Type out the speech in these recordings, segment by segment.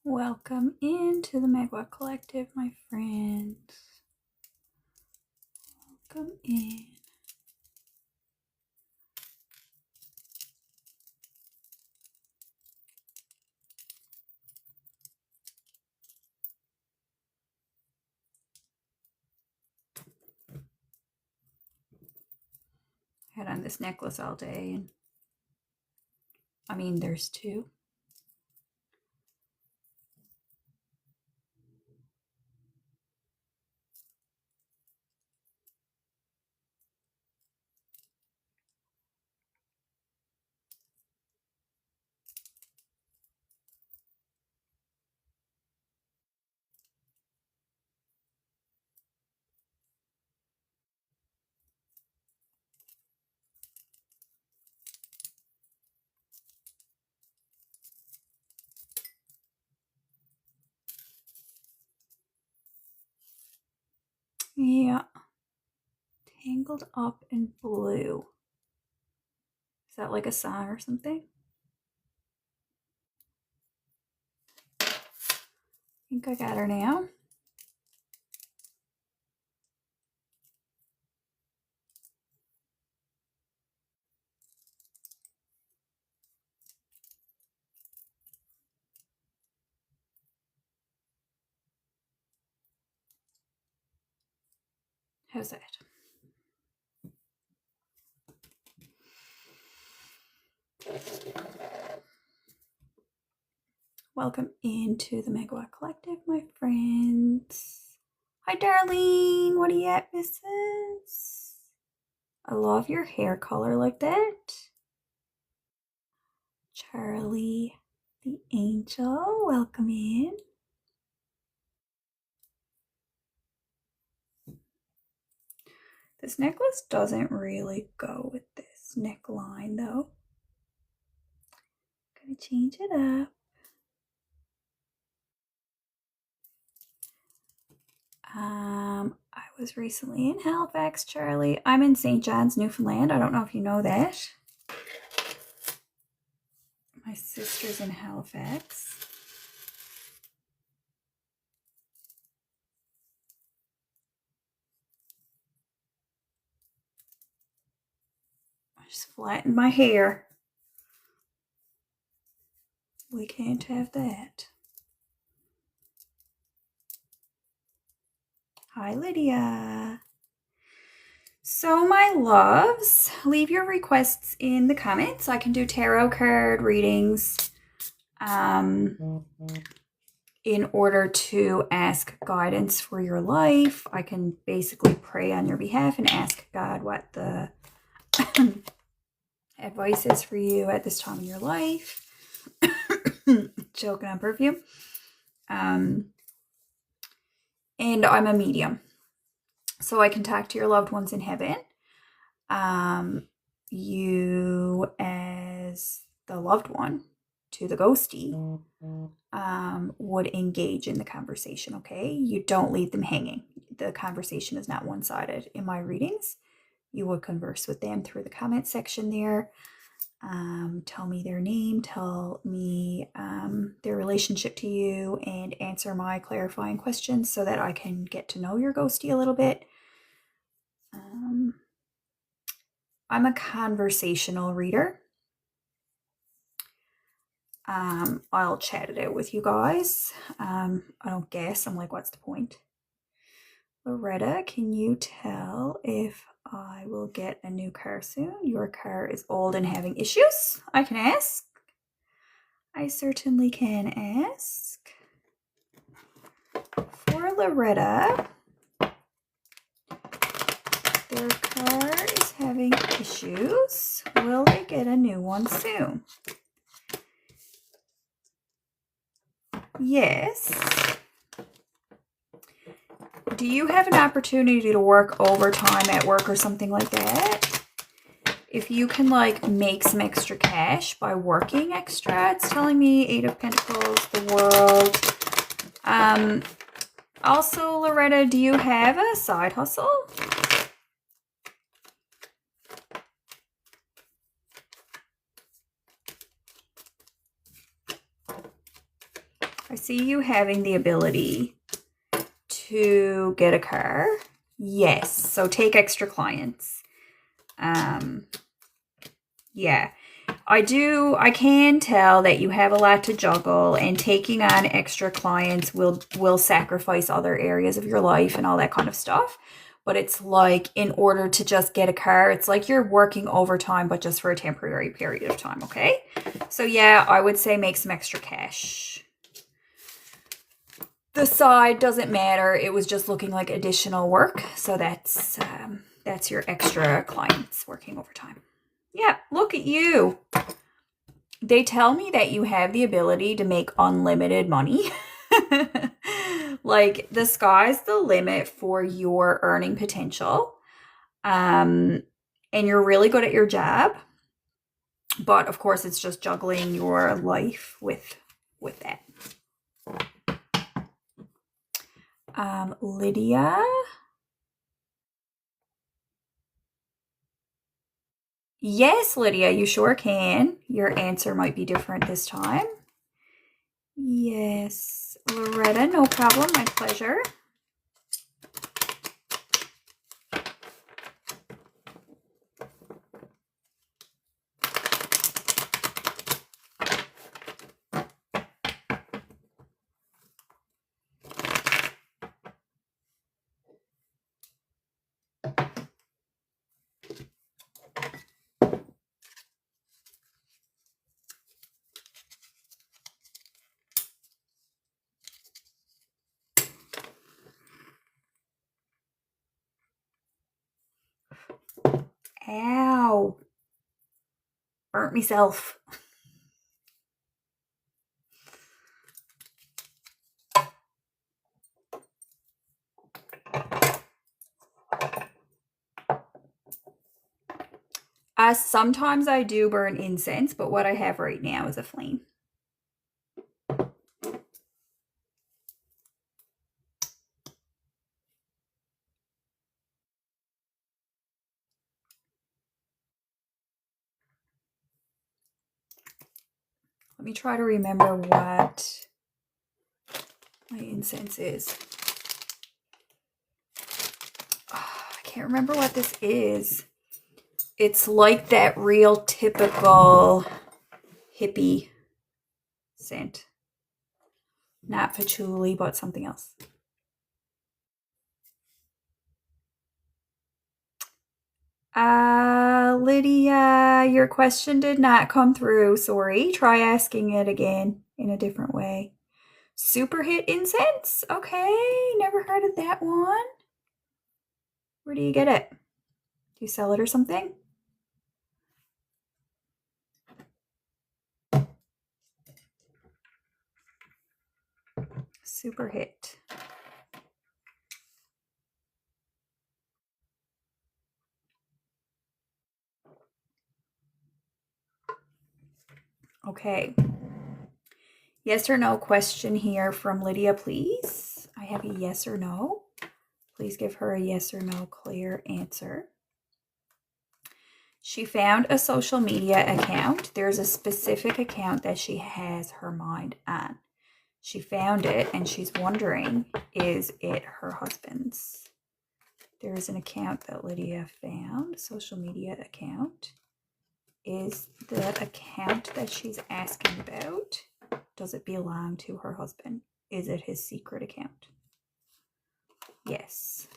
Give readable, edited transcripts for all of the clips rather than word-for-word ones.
Welcome into the Megwa Collective, my friends. Welcome in. I had on this necklace all day, and I mean, there's two. Yeah. Tangled up in blue. Is that like a song or something? I think I got her now. How's that? Welcome into the Megwa Collective, my friends. Hi, Darlene. What are you at, missus? I love your hair color like that. Charlie the Angel, welcome in. This necklace doesn't really go with this neckline though. Gonna change it up. I was recently in Halifax, Charlie. I'm in St. John's, Newfoundland. I don't know if you know that. My sister's in Halifax. I just flattened my hair. We can't have that. Hi, Lydia. So, my loves, leave your requests in the comments. I can do tarot card readings in order to ask guidance for your life. I can basically pray on your behalf and ask God what the advice is for you at this time in your life. Choking on perfume. And I'm a medium. So I can talk to your loved ones in heaven. You as the loved one to the ghostie would engage in the conversation, okay? You don't leave them hanging. The conversation is not one-sided. In my readings, you would converse with them through the comment section there. Tell me their name, tell me their relationship to you, and answer my clarifying questions so that I can get to know your ghostie a little bit. I'm a conversational reader. I'll chat it out with you guys. I don't guess. I'm like, what's the point? Loretta, can you tell if I will get a new car soon? Your car is old and having issues. I can ask. I certainly can ask. For Loretta, their car is having issues. Will they get a new one soon? Yes. Do you have an opportunity to work overtime at work or something like that? If you can like make some extra cash by working extra, it's telling me 8 of Pentacles, the World. Also, Loretta, do you have a side hustle? I see you having the ability to get a car. Yes. So take extra clients. Yeah. I can tell that you have a lot to juggle, and taking on extra clients will sacrifice other areas of your life and all that kind of stuff. But it's like, in order to just get a car, it's like you're working overtime, but just for a temporary period of time, okay? So yeah, I would say make some extra cash. The side doesn't matter. It was just looking like additional work. So that's your extra clients working overtime. Yeah, look at you. They tell me that you have the ability to make unlimited money. Like, the sky's the limit for your earning potential. And you're really good at your job. But of course, it's just juggling your life with that. Lydia. Yes, Lydia, you sure can. Your answer might be different this time. Yes, Loretta, no problem. My pleasure. Ow. Burnt myself. Sometimes I do burn incense, but what I have right now is a flame. Let me try to remember what my incense is. Oh, I can't remember what this is. It's like that real typical hippie scent. Not patchouli, but something else. Lydia, your question did not come through. Sorry. Try asking it again in a different way. Super hit incense? Okay, never heard of that one. Where do you get it? Do you sell it or something? Super hit. Okay. Yes or no question here from Lydia, please. I have a yes or no. Please give her a yes or no clear answer. She found a social media account. There's a specific account that she has her mind on. She found it and she's wondering, is it her husband's? There is an account that Lydia found, social media account. Is the account that she's asking about, does it belong to her husband? Is it his secret account? Yes.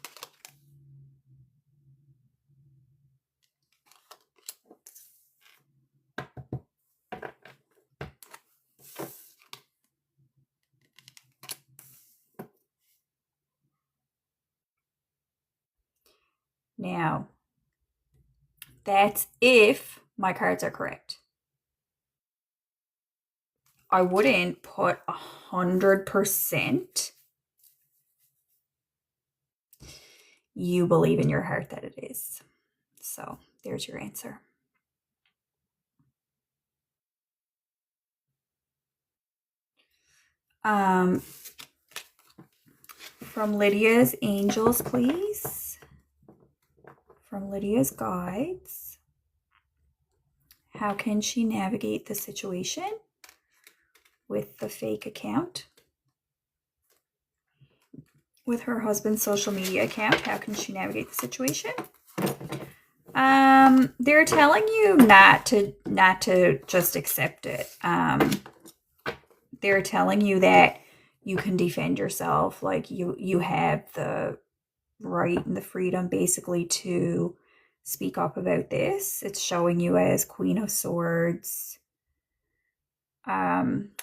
Now, that's if my cards are correct. I wouldn't put 100%. You believe in your heart that it is. So there's your answer. From Lydia's angels, please. From Lydia's guides. How can she navigate the situation with the fake account? with her husband's social media account. How can she navigate the situation? They're telling you not to just accept it. They're telling you that you can defend yourself. Like you have the right and the freedom basically to speak up about this. It's showing you as Queen of Swords,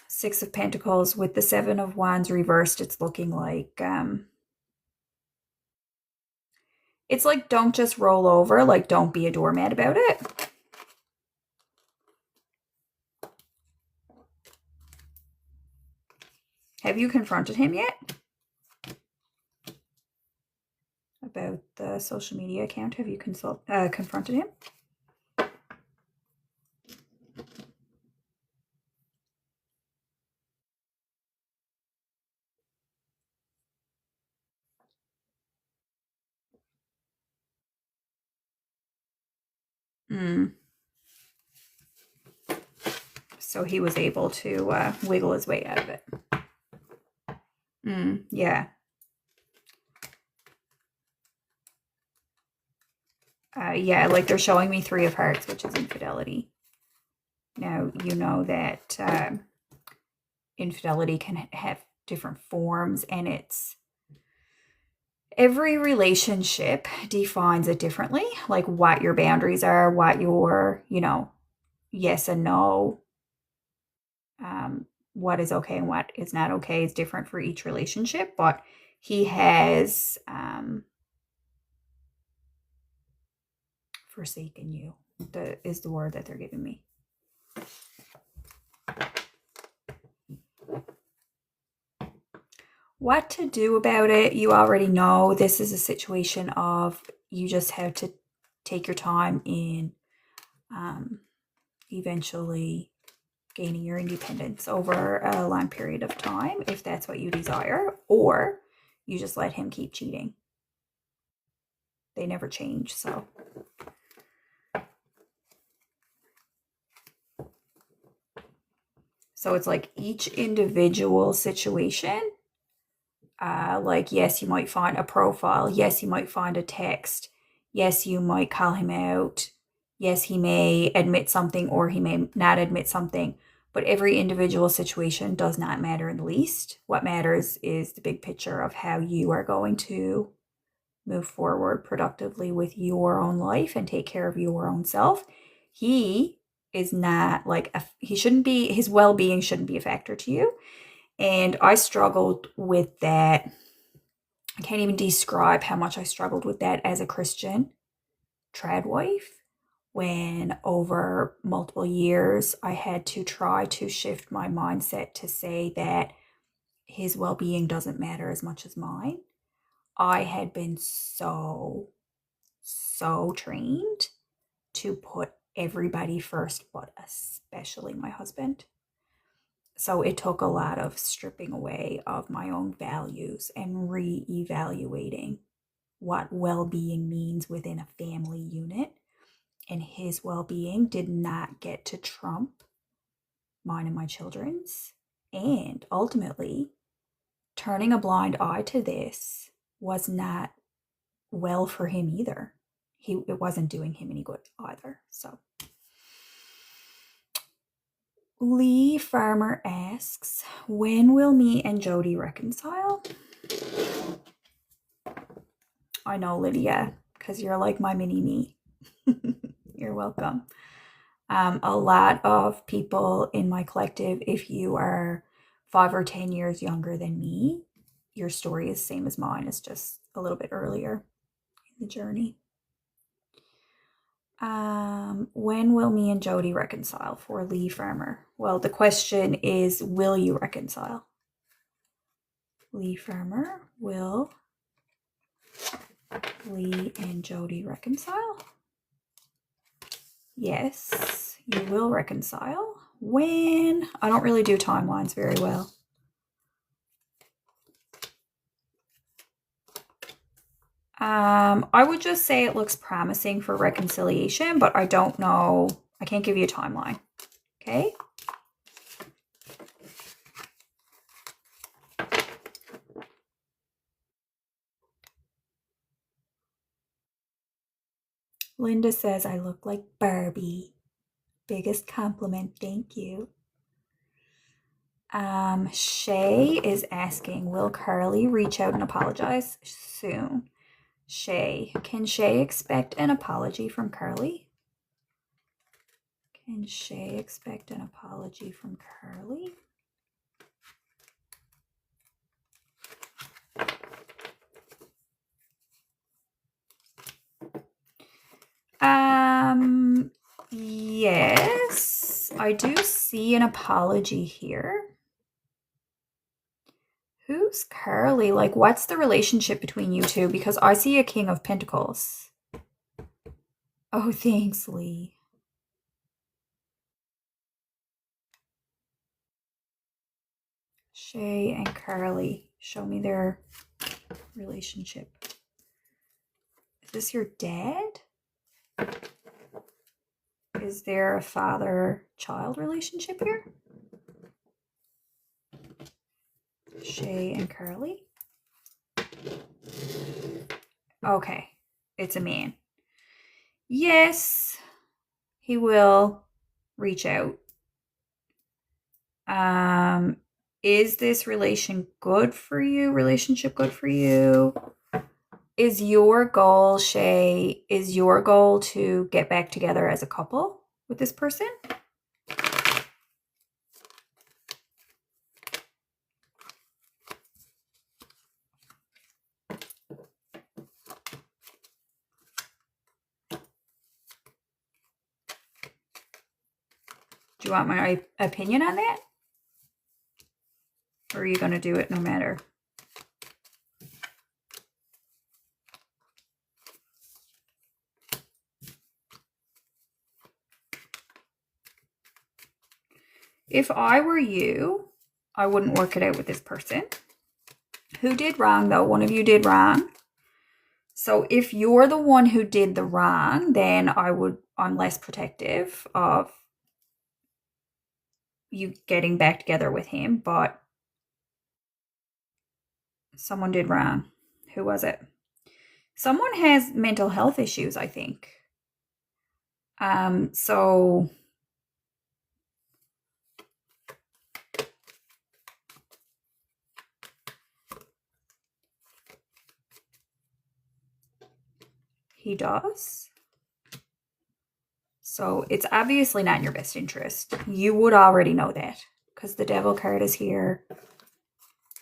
Six of Pentacles with the Seven of Wands reversed. It's looking like it's like, don't just roll over, like don't be a doormat about it. Have you confronted him yet about the social media account? Have you confronted him? So he was able to wiggle his way out of it. Yeah. Yeah, like they're showing me Three of Hearts, which is infidelity. Now, you know that infidelity can have different forms, and every relationship defines it differently, like what your boundaries are, what your, yes and no, what is okay and what is not okay is different for each relationship. But he has forsaken you, is the word that they're giving me. What to do about it, you already know. This is a situation of you just have to take your time in eventually gaining your independence over a long period of time, if that's what you desire, or you just let him keep cheating. They never change, so. So it's like each individual situation, like, yes, you might find a profile. Yes, you might find a text. Yes, you might call him out. Yes, he may admit something or he may not admit something. But every individual situation does not matter in the least. What matters is the big picture of how you are going to move forward productively with your own life and take care of your own self. He is not like, his well-being shouldn't be a factor to you. And I struggled with that. I can't even describe how much I struggled with that as a Christian trad wife, when over multiple years I had to try to shift my mindset to say that his well-being doesn't matter as much as mine. I had been so trained to put everybody first, but especially my husband. So it took a lot of stripping away of my own values and re-evaluating what well-being means within a family unit. And his well-being did not get to trump mine and my children's. And ultimately, turning a blind eye to this was not well for him either. It wasn't doing him any good either. So Lee Farmer asks, when will me and Jody reconcile? I know, Lydia, because you're like my mini me. You're welcome. A lot of people in my collective, if you are 5 or 10 years younger than me, your story is the same as mine. It's just a little bit earlier in the journey. When will me and Jody reconcile for Lee Farmer? Well, the question is, will you reconcile? Lee Farmer, will Lee and Jody reconcile? Yes, you will reconcile. When? I don't really do timelines very well. I would just say it looks promising for reconciliation, but I don't know. I can't give you a timeline. Okay? Linda says I look like Barbie. Biggest compliment, thank you. Shay is asking, will Carly reach out and apologize soon? Shay, can Shay expect an apology from Carly? Can Shay expect an apology from Carly? Yes, I do see an apology here. Who's Carly? Like, what's the relationship between you two? Because I see a King of Pentacles. Oh, thanks, Lee. Shay and Carly, show me their relationship. Is this your dad? Is there a father-child relationship here? Shay and Carly? Okay, it's a man. Yes, he will reach out. Is this relationship good for you? Is your goal, Shay, to get back together as a couple with this person? Do you want my opinion on that? Or are you going to do it no matter? If I were you, I wouldn't work it out with this person. Who did wrong, though? One of you did wrong. So if you're the one who did the wrong, then I'm less protective of you getting back together with him, but someone did wrong. Who was it? Someone has mental health issues, I think. So he does. So it's obviously not in your best interest. You would already know that because the devil card is here.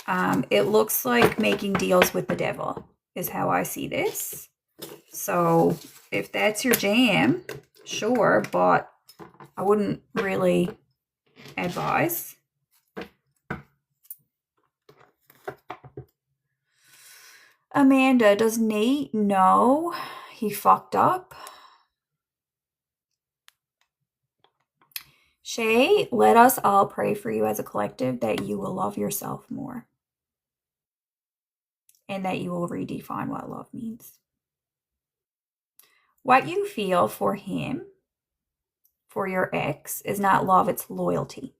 It looks like making deals with the devil is how I see this. So if that's your jam, sure, but I wouldn't really advise. Amanda, does Nate know he fucked up? Shay, let us all pray for you as a collective that you will love yourself more and that you will redefine what love means. What you feel for him, for your ex, is not love, it's loyalty.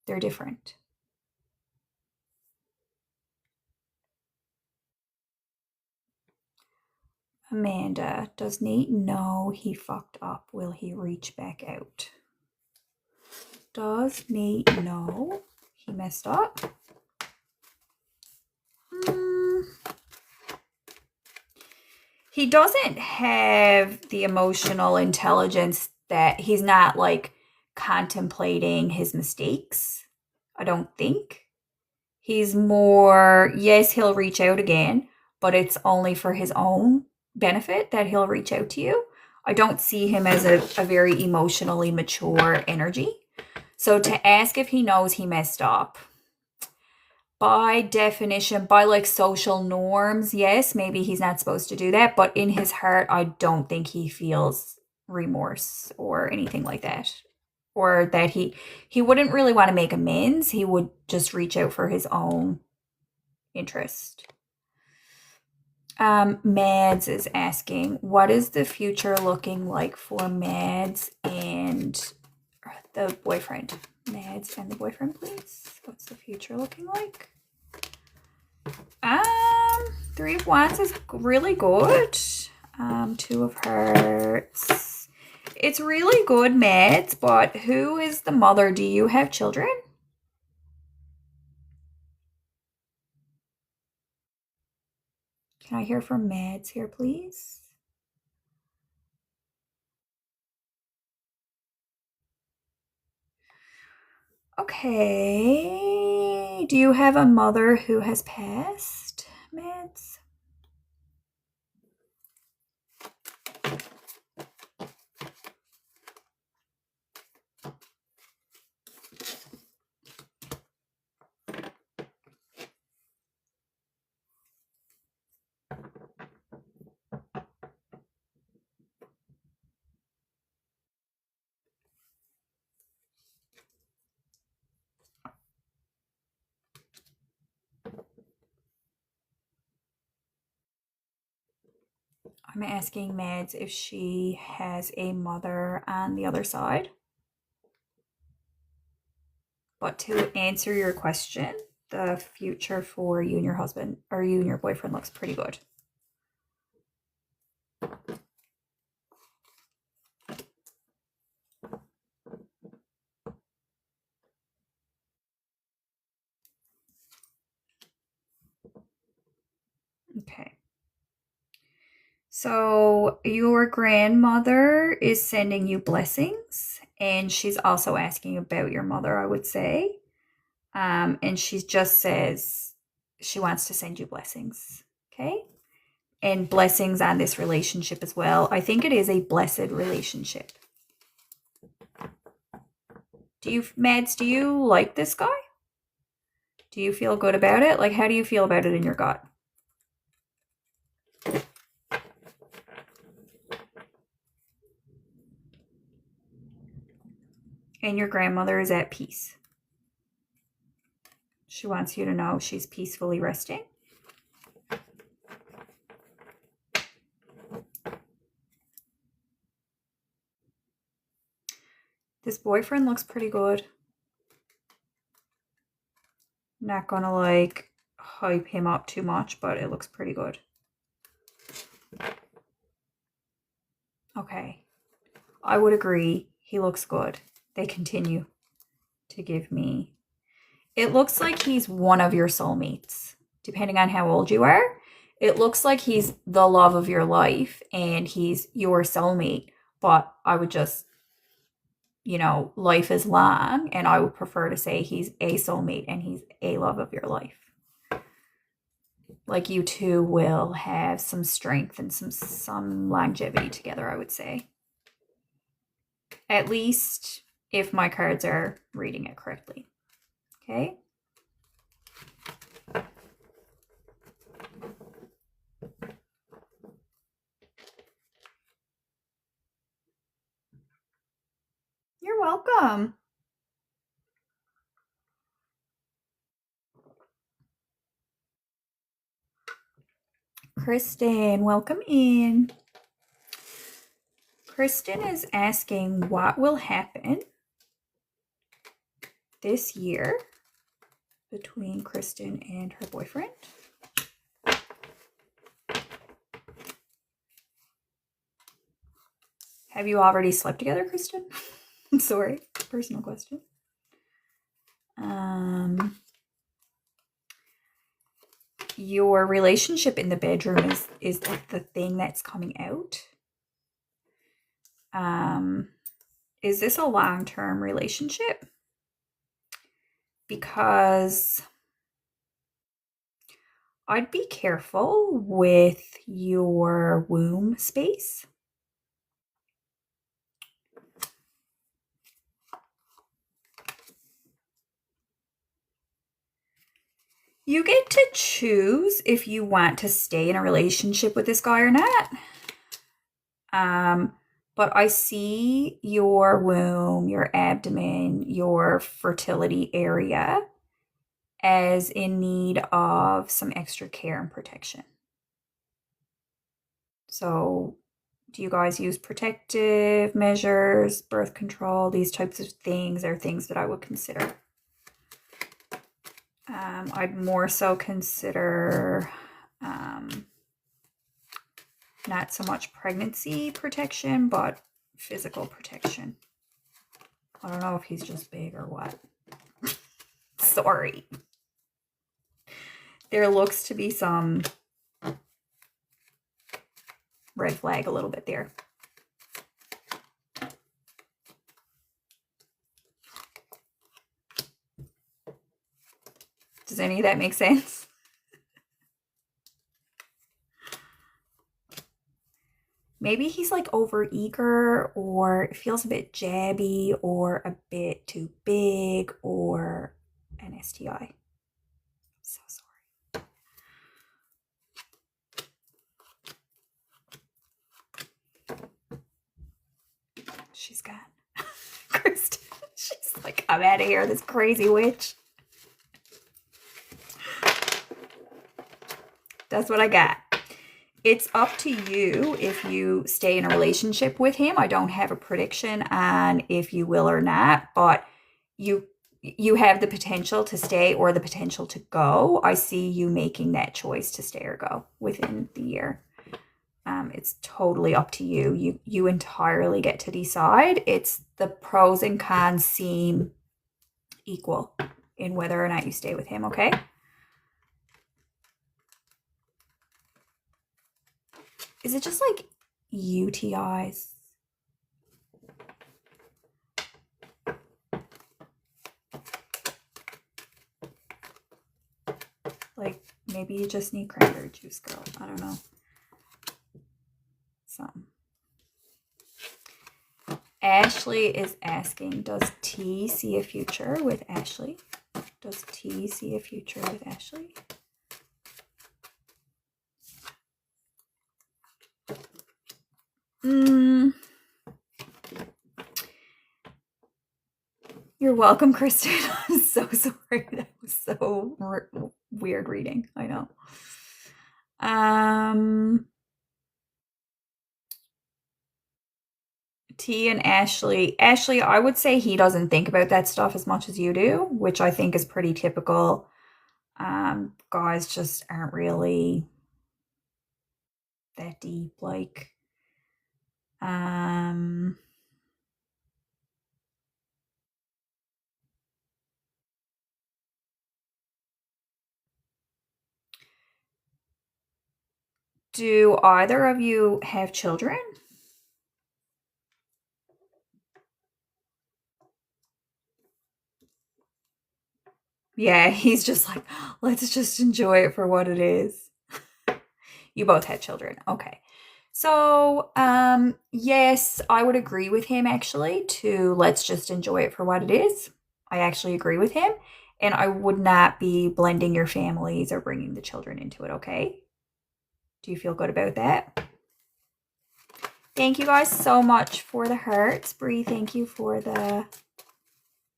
They're different. Amanda, does Nate know he fucked up? Will he reach back out? Does Nate know he messed up? He doesn't have the emotional intelligence that he's not like contemplating his mistakes. I don't think. He's more, yes, he'll reach out again, but it's only for his own benefit that he'll reach out to you. I don't see him as a very emotionally mature energy. So to ask if he knows he messed up, by definition, by like social norms, yes, maybe he's not supposed to do that, but in his heart, I don't think he feels remorse or anything like that. Or that he wouldn't really want to make amends. He would just reach out for his own interest. Mads is asking, what is the future looking like for Mads and the boyfriend? Mads and the boyfriend, please. What's the future looking like? Three of Wands is really good. Two of Hearts. It's really good, Mads, but who is the mother? Do you have children? Can I hear from Mads here, please? Okay. Do you have a mother who has passed, Mads? I'm asking Mads if she has a mother on the other side. But to answer your question, the future for you and your husband, or you and your boyfriend, looks pretty good. Okay. So your grandmother is sending you blessings, and she's also asking about your mother, I would say. And she just says she wants to send you blessings. Okay. And blessings on this relationship as well. I think it is a blessed relationship. Mads, do you like this guy? Do you feel good about it? Like, how do you feel about it in your gut? And your grandmother is at peace. She wants you to know she's peacefully resting. This boyfriend looks pretty good. Not gonna like hype him up too much, but it looks pretty good. Okay. I would agree. He looks good. They continue to give me. It looks like he's one of your soulmates, depending on how old you are. It looks like he's the love of your life and he's your soulmate. But I would just, life is long, and I would prefer to say he's a soulmate and he's a love of your life. Like, you two will have some strength and some longevity together, I would say. At least if my cards are reading it correctly. Okay? You're welcome. Kristen, welcome in. Kristen is asking what will happen this year between Kristen and her boyfriend. Have you already slept together, Kristen? Sorry, personal question. Your relationship in the bedroom is like the thing that's coming out. Is this a long-term relationship? Because I'd be careful with your womb space. You get to choose if you want to stay in a relationship with this guy or not. But I see your womb, your abdomen, your fertility area as in need of some extra care and protection. So, do you guys use protective measures, birth control? These types of things are things that I would consider. I'd more so consider Not so much pregnancy protection, but physical protection. I don't know if he's just big or what. Sorry. There looks to be some red flag a little bit there. Does any of that make sense? Maybe he's like over eager, or it feels a bit jabby, or a bit too big, or an STI. So sorry. She's gone. Kristen, she's like, I'm out of here, this crazy witch. That's what I got. It's up to you if you stay in a relationship with him. I don't have a prediction on if you will or not, but you have the potential to stay or the potential to go. I see you making that choice to stay or go within the year. It's totally up to you. You entirely get to decide. It's the pros and cons seem equal in whether or not you stay with him, okay? Is it just like UTIs? Like maybe you just need cranberry juice, girl. I don't know. Ashley is asking, does T see a future with Ashley? Does T see a future with Ashley? You're welcome, Kristen. I'm so sorry. That was so weird reading. I know. T and Ashley. Ashley, I would say he doesn't think about that stuff as much as you do, which I think is pretty typical. Guys just aren't really that deep. Like, do either of you have children? Yeah, he's just like, let's just enjoy it for what it is. You both had children. Okay. So, yes, I would agree with him actually to let's just enjoy it for what it is. I actually agree with him. And I would not be blending your families or bringing the children into it, okay? Do you feel good about that? Thank you guys so much for the hearts. Bree, thank you for the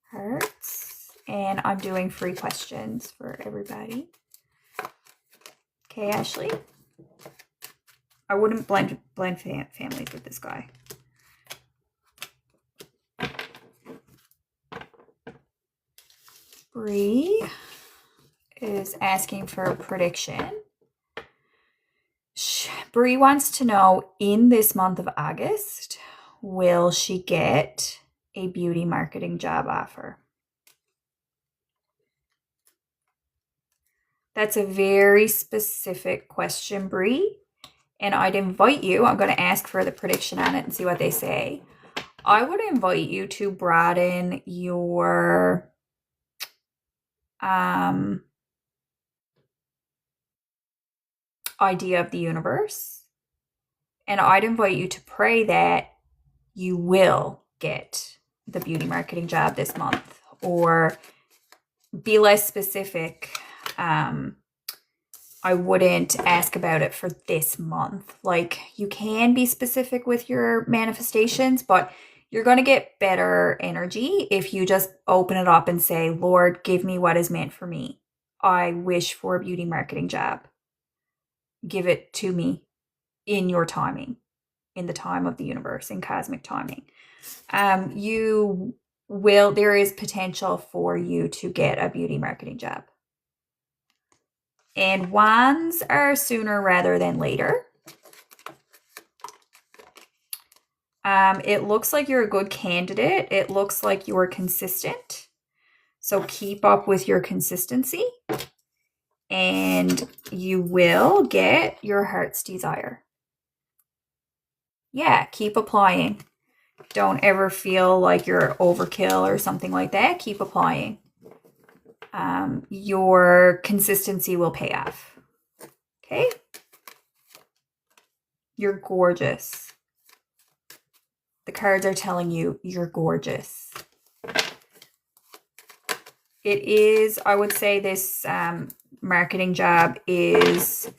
hearts. And I'm doing free questions for everybody. Okay, Ashley. I wouldn't blend families with this guy. Bree is asking for a prediction. Bree wants to know, in this month of August, will she get a beauty marketing job offer? That's a very specific question, Bree. And I'd invite you, I'm going to ask for the prediction on it and see what they say. I would invite you to broaden your idea of the universe. And I'd invite you to pray that you will get the beauty marketing job this month, or be less specific. I wouldn't ask about it for this month. Like, you can be specific with your manifestations, but you're going to get better energy if you just open it up and say, Lord, give me what is meant for me. I wish for a beauty marketing job. Give it to me in your timing, in the time of the universe, in cosmic timing. There is potential for you to get a beauty marketing job. And wands are sooner rather than later. It looks like you're a good candidate. It looks like you are consistent. So keep up with your consistency and you will get your heart's desire. Yeah, keep applying. Don't ever feel like you're overkill or something like that. Keep applying. Your consistency will pay off. Okay? You're gorgeous. The cards are telling you you're gorgeous. It is, I would say this marketing job is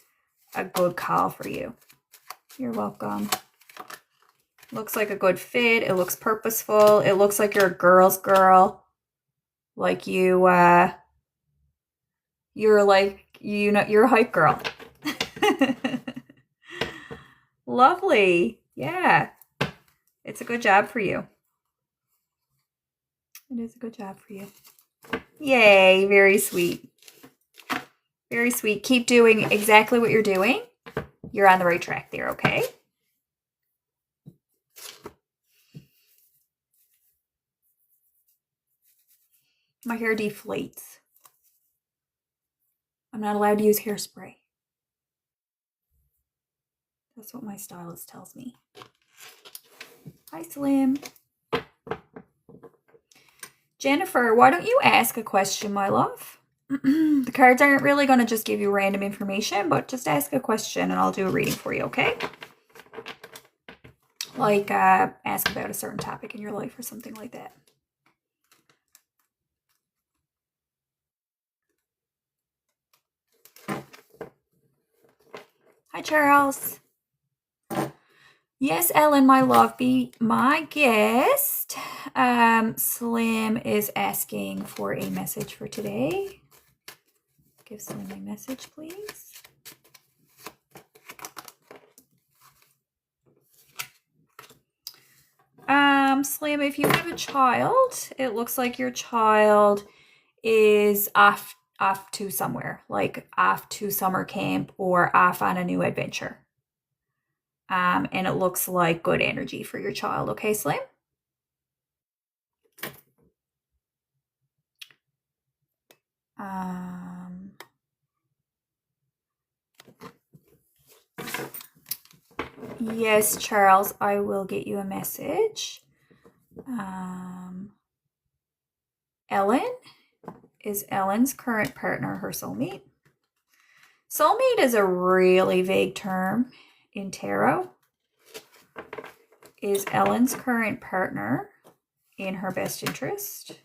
a good call for you. You're welcome. Looks like a good fit. It looks purposeful. It looks like you're a girl's girl. Like you're like, you know, you're a hype girl. Lovely. Yeah. It's a good job for you. It is a good job for you. Yay. Very sweet. Very sweet. Keep doing exactly what you're doing. You're on the right track there, okay? My hair deflates. I'm not allowed to use hairspray. That's what my stylist tells me. Hi, Slim. Jennifer, why don't you ask a question, my love? The cards aren't really going to just give you random information, but just ask a question and I'll do a reading for you, okay? Like ask about a certain topic in your life or something like that. Hi, Charles. Yes, Ellen, my love, be my guest. Slim is asking for a message for today. Give Slim a message, please. Slim, if you have a child, it looks like your child is off to somewhere, like off to summer camp or off on a new adventure. And it looks like good energy for your child. Okay, Slim? Yes, Charles, I will get you a message. Ellen? Is Ellen's current partner her soulmate? Soulmate is a really vague term in tarot. Is Ellen's current partner in her best interest?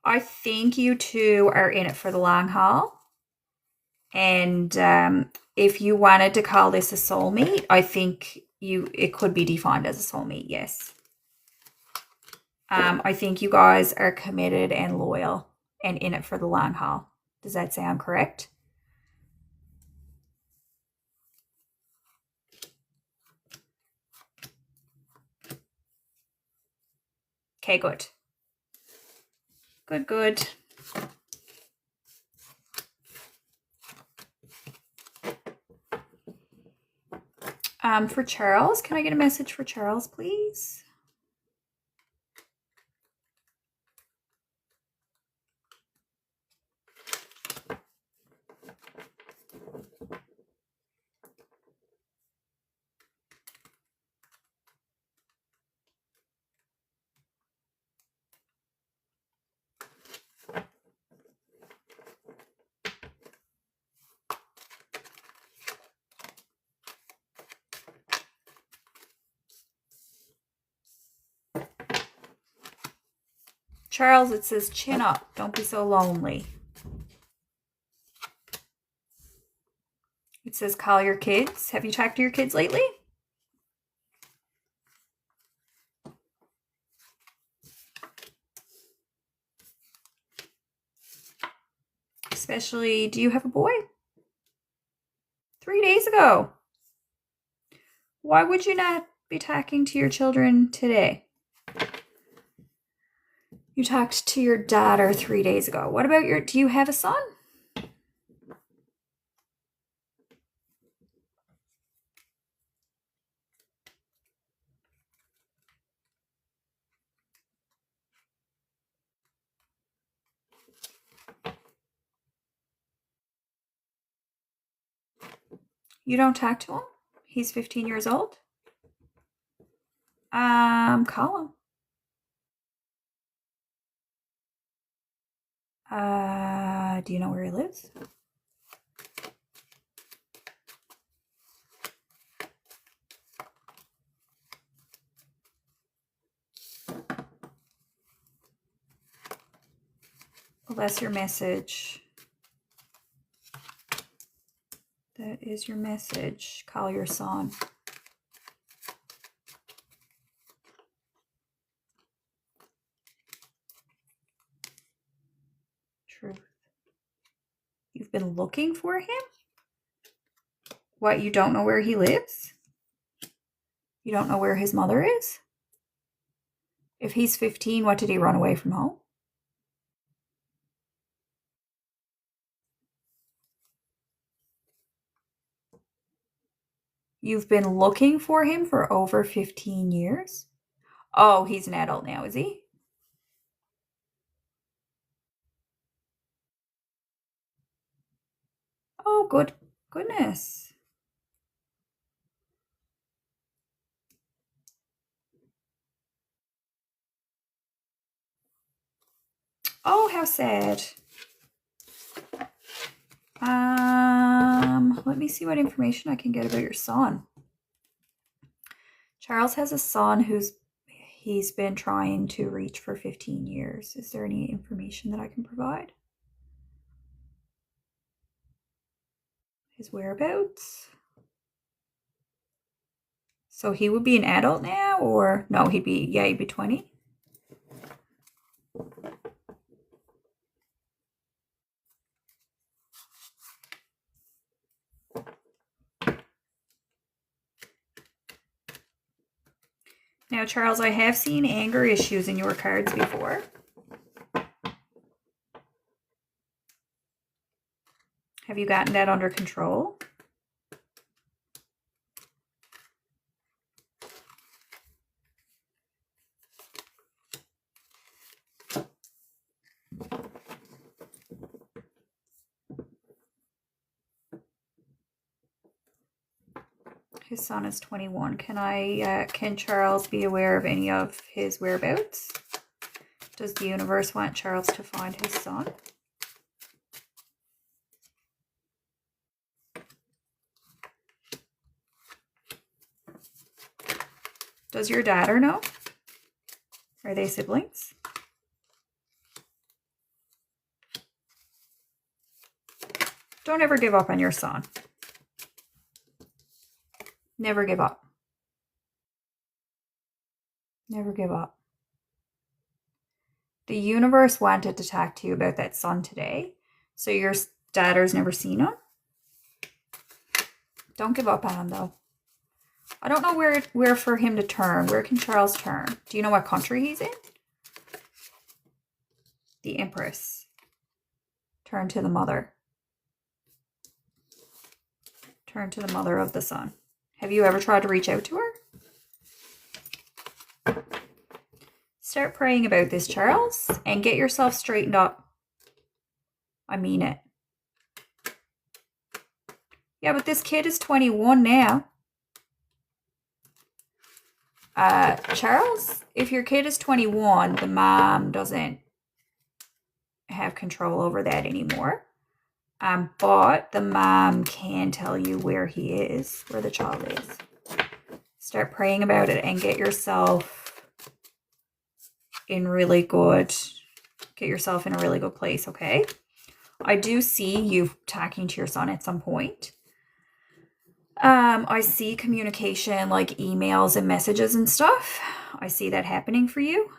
I think you two are in it for the long haul. And if you wanted to call this a soulmate, I think it could be defined as a soulmate, yes. I think you guys are committed and loyal and in it for the long haul. Does that sound correct? Okay, good. Good. For Charles, can I get a message for Charles, please? Charles, it says chin up. Don't be so lonely. It says call your kids. Have you talked to your kids lately? Especially, do you have a boy? 3 days ago. Why would you not be talking to your children today? You talked to your daughter 3 days ago. What about do you have a son? You don't talk to him? He's 15 years old? Call him. Do you know where he lives? Well, that's your message. That is your message. Call your son. Truth. You've been looking for him? What, you don't know where he lives? You don't know where his mother is? If he's 15, what did he run away from home? You've been looking for him for over 15 years? Oh, he's an adult now, is he? Oh, goodness. Oh, how sad. Let me see what information I can get about your son. Charles has a son he's been trying to reach for 15 years. Is there any information that I can provide? His whereabouts? So he would be an adult now, or no, he'd be 20. Now, Charles, I have seen anger issues in your cards before. Have you gotten that under control? His son is 21. Can Charles be aware of any of his whereabouts? Does the universe want Charles to find his son? Does your daughter know? Are they siblings? Don't ever give up on your son. Never give up. Never give up. The universe wanted to talk to you about that son today. So your daughter's never seen him? Don't give up on him, though. I don't know where for him to turn. Where can Charles turn? Do you know what country he's in? The Empress. Turn to the mother. Turn to the mother of the son. Have you ever tried to reach out to her? Start praying about this, Charles, and get yourself straightened up. I mean it. Yeah, but this kid is 21 now. Charles, if your kid is 21, the mom doesn't have control over that anymore. But the mom can tell you where he is, where the child is. Start praying about it and get yourself in get yourself in a really good place, okay? I do see you talking to your son at some point. I see communication like emails and messages and stuff. I see that happening for you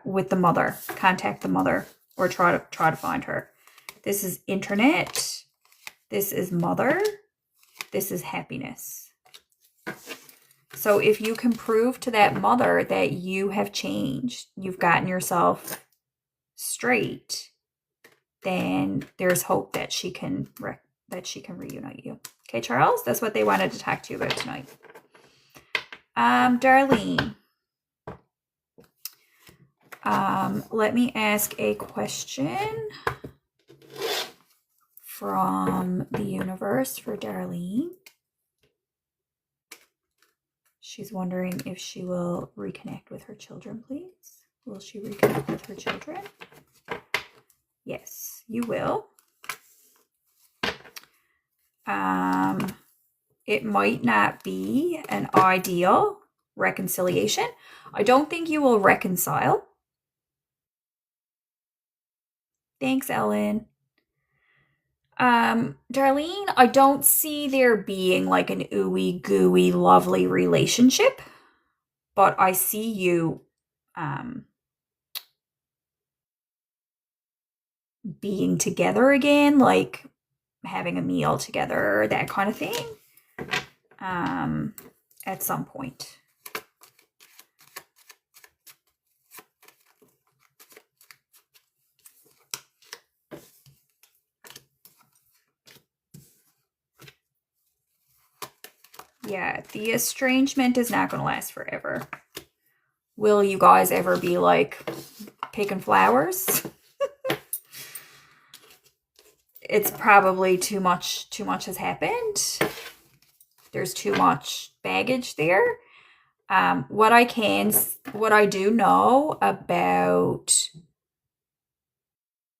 with the mother. Contact the mother or try to find her. This is internet. This is mother. This is happiness. So if you can prove to that mother that you have changed, you've gotten yourself straight, then there's hope that she can reunite you. Okay, Charles, that's what they wanted to talk to you about tonight. Darlene, let me ask a question from the universe for Darlene. She's wondering if she will reconnect with her children, please. Will she reconnect with her children? Yes, you will. It might not be an ideal reconciliation. I don't think you will reconcile. Thanks, Ellen. Darlene, I don't see there being like an ooey gooey lovely relationship, but I see you being together again, like having a meal together, that kind of thing, at some point. Yeah, the estrangement is not going to last forever. Will you guys ever be like picking flowers? It's probably too much has happened. There's too much baggage there. What I do know about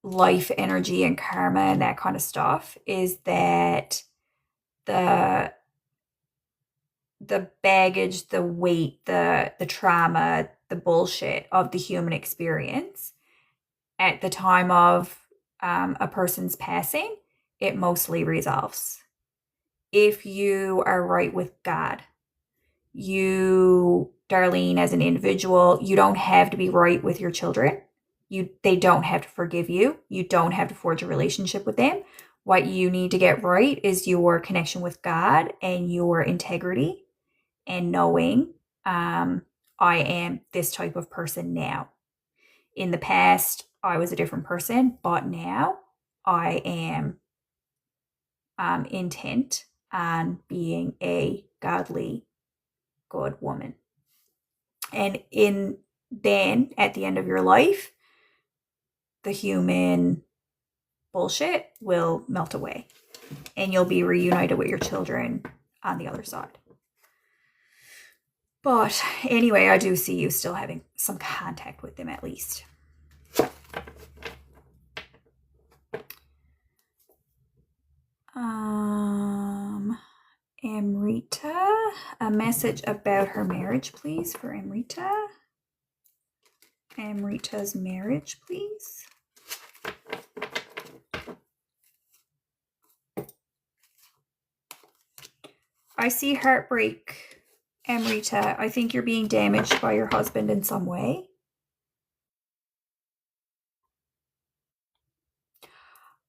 life energy and karma and that kind of stuff is that the baggage, the weight, the trauma, the bullshit of the human experience at the time of a person's passing, it mostly resolves. If you are right with God, you, Darlene, as an individual, you don't have to be right with your children. They don't have to forgive you. You don't have to forge a relationship with them. What you need to get right is your connection with God and your integrity and knowing I am this type of person now. In the past, I was a different person, but now I am intent on being a godly, good woman. And then at the end of your life, the human bullshit will melt away and you'll be reunited with your children on the other side. But anyway, I do see you still having some contact with them at least. Amrita, a message about her marriage, please, for Amrita. Amrita's marriage, please. I see heartbreak, Amrita. I think you're being damaged by your husband in some way.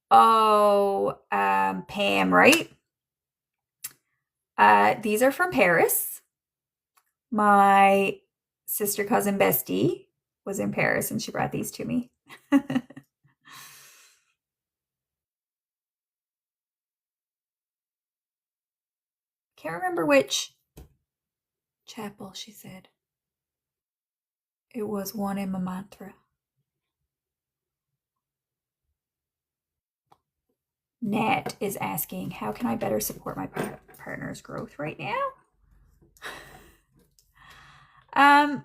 Oh, Pam, right? These are from Paris. My sister cousin bestie was in Paris and she brought these to me. Can't remember which chapel she said. It was one in Montmartre. Nat is asking, how can I better support my partner's growth right now?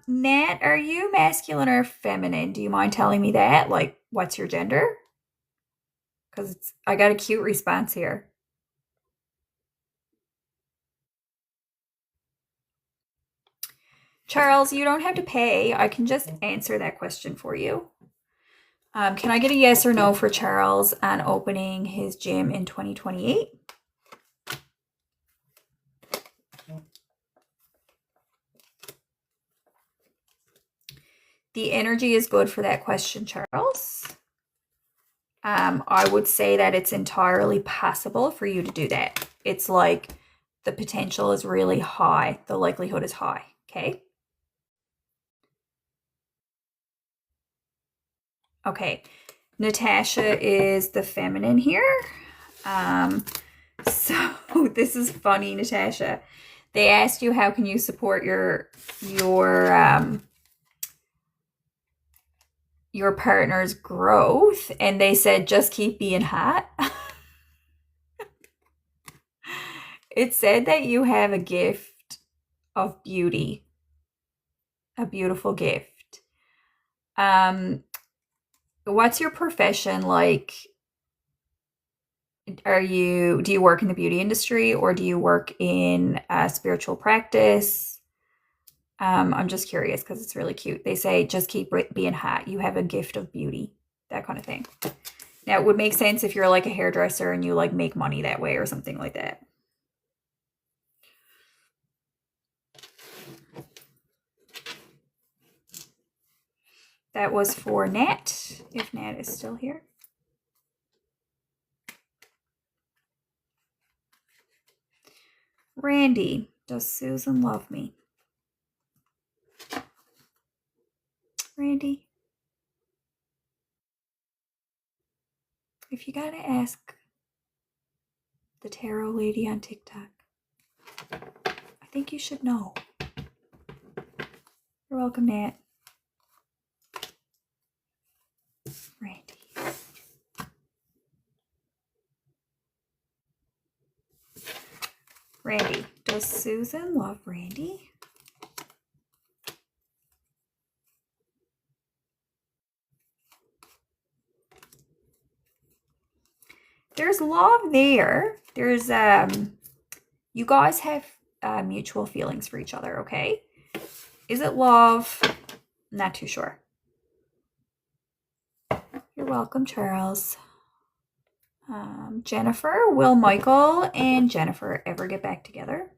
Nat, are you masculine or feminine? Do you mind telling me that? Like, what's your gender? Because I got a cute response here. Charles, you don't have to pay. I can just answer that question for you. Can I get a yes or no for Charles on opening his gym in 2028? The energy is good for that question, Charles. I would say that it's entirely possible for you to do that. It's like the potential is really high. The likelihood is high, okay? Okay, Natasha is the feminine here. So this is funny, Natasha. They asked you how can you support your partner's growth, and they said just keep being hot. It said that you have a gift of beauty, a beautiful gift. What's your profession like? Do you work in the beauty industry, or do you work in a spiritual practice? I'm just curious because it's really cute. They say just keep being hot. You have a gift of beauty, that kind of thing. Now, it would make sense if you're like a hairdresser and you like make money that way or something like that. That was for Nat, if Nat is still here. Randy, does Susan love me? Randy, if you gotta ask the tarot lady on TikTok, I think you should know. You're welcome, Nat. Randy. Randy, does Susan love Randy? There's love there. There's you guys have mutual feelings for each other, okay? Is it love? Not too sure. You're welcome, Charles. Jennifer, will Michael and Jennifer ever get back together?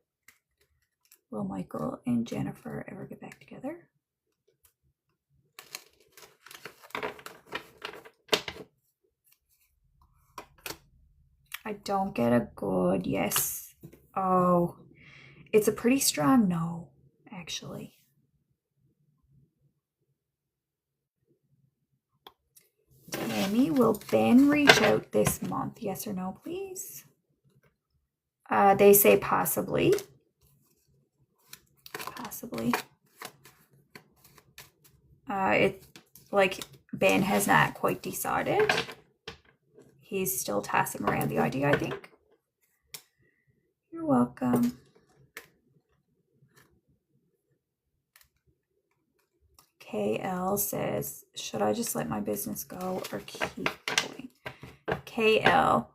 Will Michael and Jennifer ever get back together? I don't get a good yes. Oh, it's a pretty strong no, actually. Tammy, will Ben reach out this month? Yes or no, please? They say possibly. Possibly. Ben has not quite decided. He's still tossing around the idea, I think. You're welcome. KL says, should I just let my business go or keep going? KL,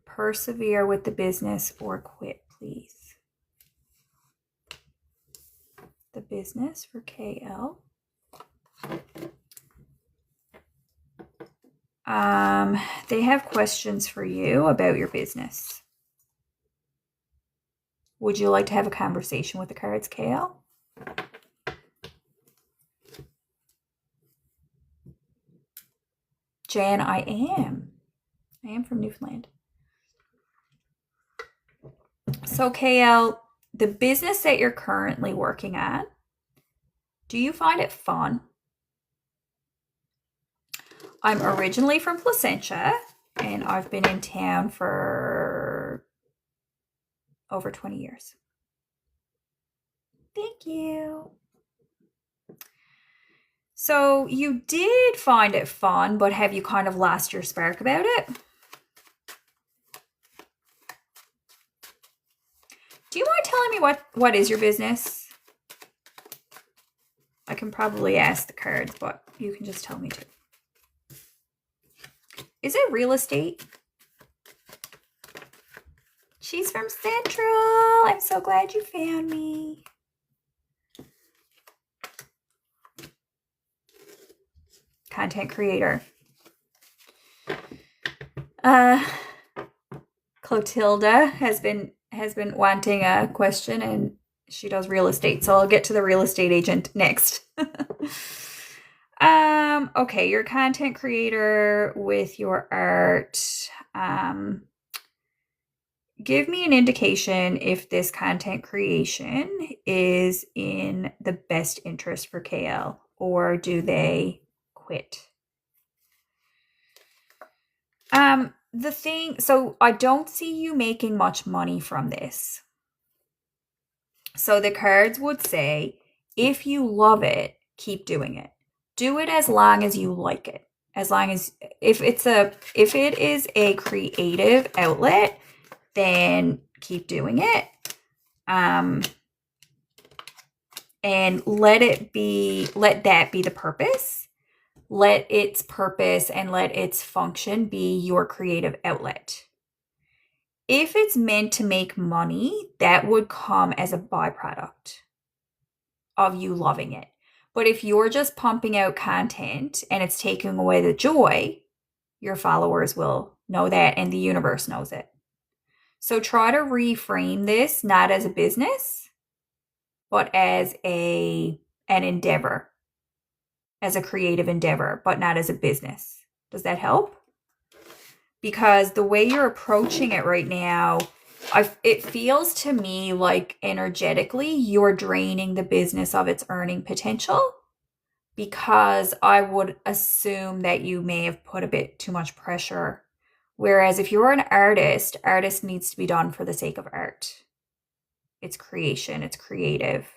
persevere with the business or quit, please. The business for KL. They have questions for you about your business. Would you like to have a conversation with the cards, KL? Jan, I am. I am from Newfoundland. So KL, the business that you're currently working at, do you find it fun? I'm originally from Placentia, and I've been in town for over 20 years. Thank you. So you did find it fun, but have you kind of lost your spark about it? Do you mind telling me what is your business? I can probably ask the cards, but you can just tell me too. Is it real estate? She's from Central. I'm so glad you found me. Content creator. Clotilda has been wanting a question, and she does real estate, so I'll get to the real estate agent next. Okay, you're a content creator with your art. give me an indication if this content creation is in the best interest for KL, or do they quit? So I don't see you making much money from this. So the cards would say, if you love it, keep doing it. Do it as long as you like it. As long as if it is a creative outlet, then keep doing it. And let that be the purpose. Let its purpose and let its function be your creative outlet. If it's meant to make money, that would come as a byproduct of you loving it. But if you're just pumping out content and it's taking away the joy, your followers will know that, and the universe knows it. So try to reframe this not as a business, but as an endeavor, as a creative endeavor, but not as a business. Does that help? Because the way you're approaching it right now, it feels to me like energetically you're draining the business of its earning potential, because I would assume that you may have put a bit too much pressure. Whereas if you're an artist needs to be done for the sake of art. It's creation, it's creative.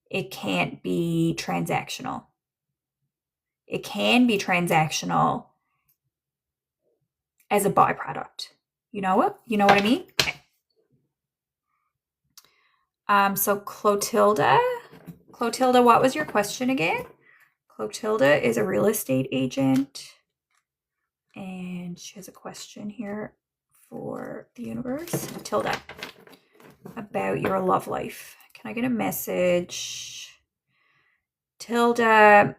It can't be transactional. It can be transactional as a byproduct. You know what? You know what I mean? Okay. So Clotilda, what was your question again? Clotilda is a real estate agent, and she has a question here for the universe. Tilda, about your love life. Can I get a message? Tilda,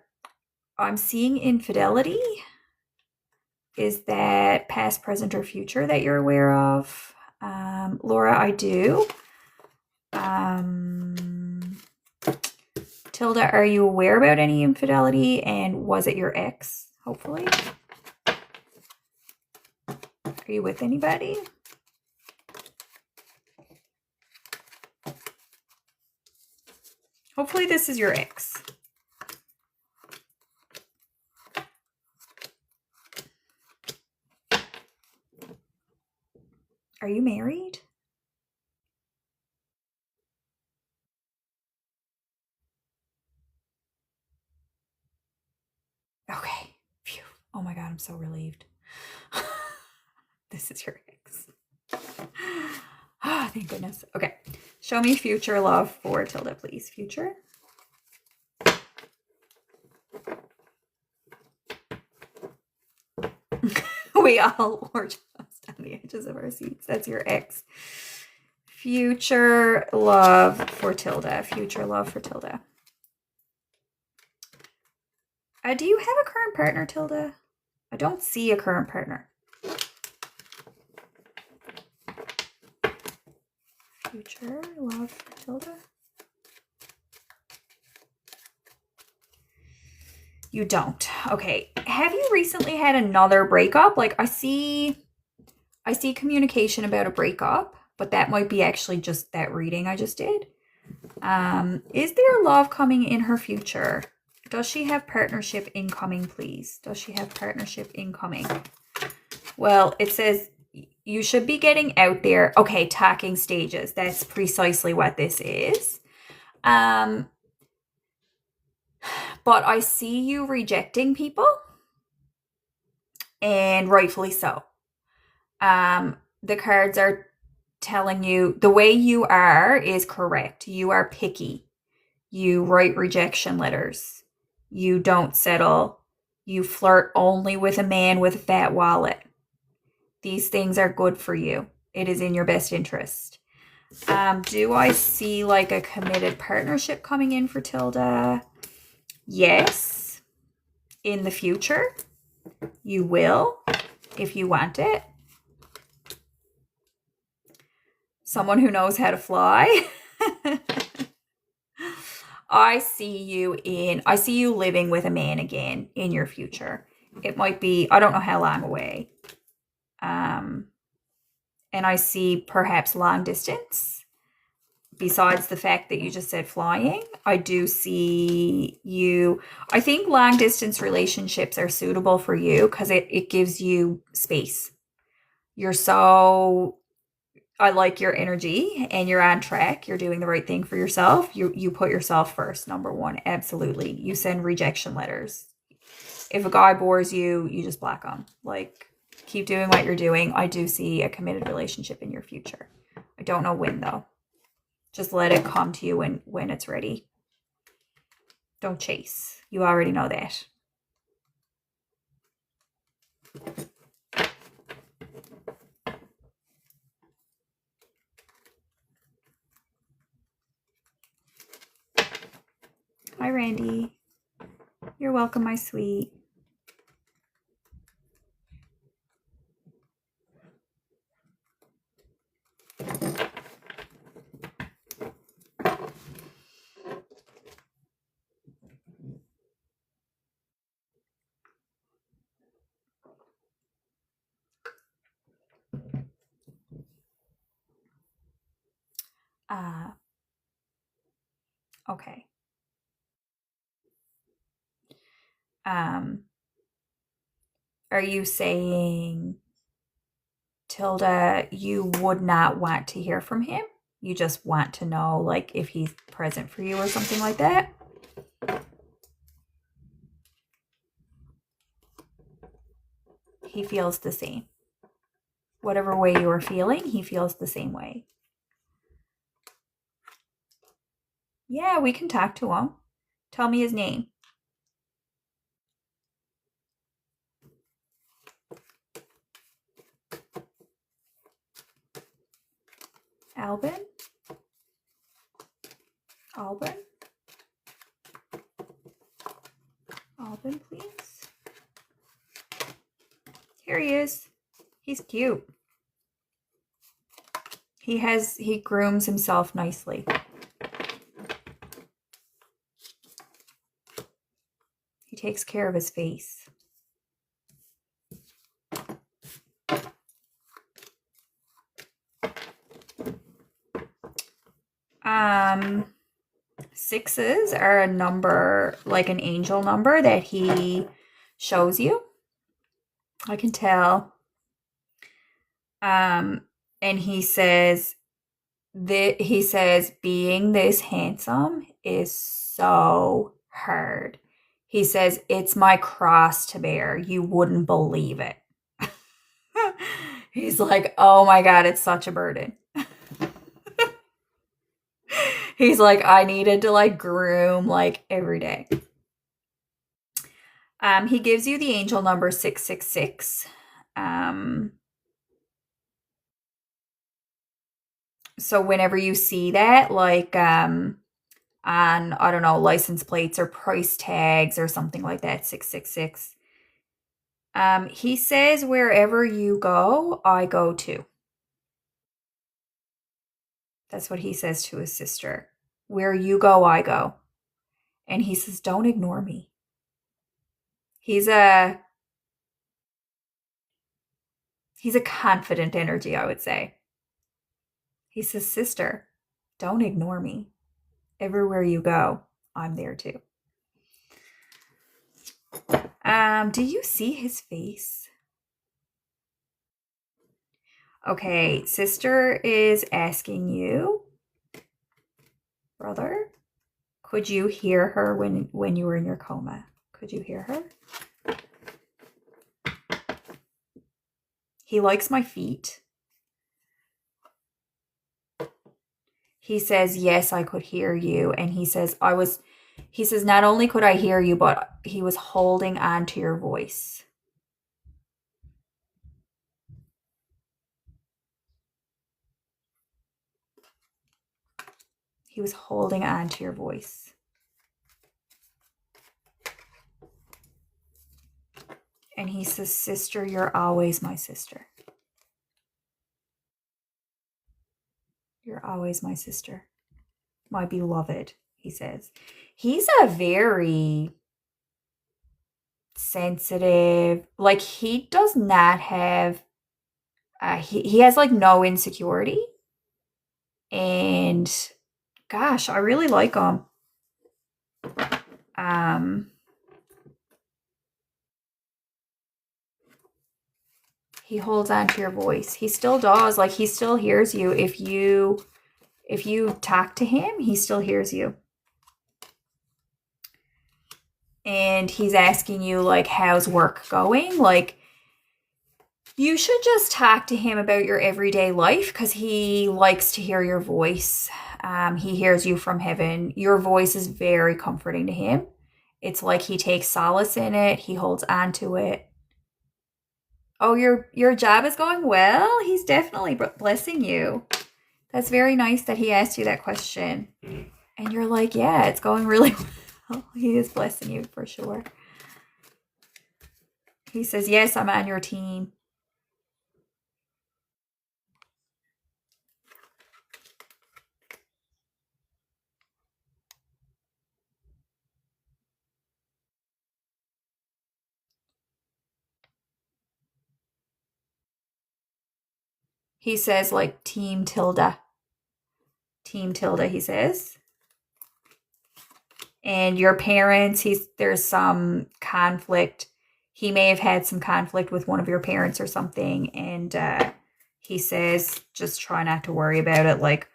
I'm seeing infidelity. Is that past, present, or future that you're aware of? Laura, I do. Tilda, are you aware about any infidelity, and was it your ex, hopefully? Are you with anybody? Hopefully this is your ex. Are you married? Okay. Phew. Oh my God, I'm so relieved. This is your ex. Ah, thank goodness. Okay. Show me future love for Tilda, please. Future. We all were just on the edges of our seats. That's your ex. Future love for Tilda. Future love for Tilda. Do you have a current partner, Tilda? I don't see a current partner. Future love for Tilda. You don't. Okay. Have you recently had another breakup? Like I see communication about a breakup, but that might be actually just that reading I just did. Is there love coming in her future? Does she have partnership incoming, please? Does she have partnership incoming? Well, it says you should be getting out there. Okay, talking stages. That's precisely what this is. But I see you rejecting people, and rightfully so. The cards are telling you the way you are is correct. You are picky. You write rejection letters. You don't settle. You flirt only with a man with a fat wallet. These things are good for you. It is in your best interest. Do I see like a committed partnership coming in for Tilda? Yes. In the future, you will, if you want it. Someone who knows how to fly. I see you living with a man again in your future. It might be, I don't know how long away. And I see perhaps long distance. Besides the fact that you just said flying, I do see you. I think long distance relationships are suitable for you because it gives you space. You're so, I like your energy and you're on track. You're doing the right thing for yourself. You put yourself first, number one. Absolutely. You send rejection letters. If a guy bores you, you just block them. Like, keep doing what you're doing. I do see a committed relationship in your future. I don't know when though. Just let it come to you when it's ready. Don't chase. You already know that. Hi, Randy. You're welcome, my sweet. Okay. Are you saying, Tilda, you would not want to hear from him? You just want to know, like, if he's present for you or something like that? He feels the same. Whatever way you are feeling, he feels the same way. Yeah, we can talk to him. Tell me his name. Albin? Albin? Albin, please. Here he is. He's cute. He grooms himself nicely. He takes care of his face. Sixes are a number, like an angel number that he shows you. I can tell. And he says being this handsome is so hard. He says, it's my cross to bear. You wouldn't believe it. He's like, oh my God, it's such a burden. He's like, I needed to like groom like every day. He gives you the angel number 666. So whenever you see that, like on, I don't know, license plates or price tags or something like that, 666. He says, wherever you go, I go too. That's what he says to his sister. Where you go, I go. And he says, don't ignore me. He's a confident energy, I would say. He says, sister, don't ignore me. Everywhere you go, I'm there too. Do you see his face? Okay, sister is asking you, brother, could you hear her when you were in your coma? Could you hear her? He likes my feet. He says, yes, I could hear you. And he says, not only could I hear you, but he was holding on to your voice. He was holding on to your voice. And he says, sister, you're always my sister. You're always my sister. My beloved, he says. He's a very sensitive, like he does not have he has like no insecurity. And gosh, I really like him. He holds on to your voice. He still does. Like, he still hears you. If you talk to him, he still hears you. And he's asking you, like, how's work going? Like, you should just talk to him about your everyday life because he likes to hear your voice. He hears you from heaven. Your voice is very comforting to him. It's like he takes solace in it. He holds on to it. Oh, your job is going well? He's definitely blessing you. That's very nice that he asked you that question. And you're like, yeah, it's going really well. He is blessing you for sure. He says, yes, I'm on your team. He says, like, Team Tilda. Team Tilda, he says. And your parents, there's some conflict. He may have had some conflict with one of your parents or something. And he says, just try not to worry about it. Like,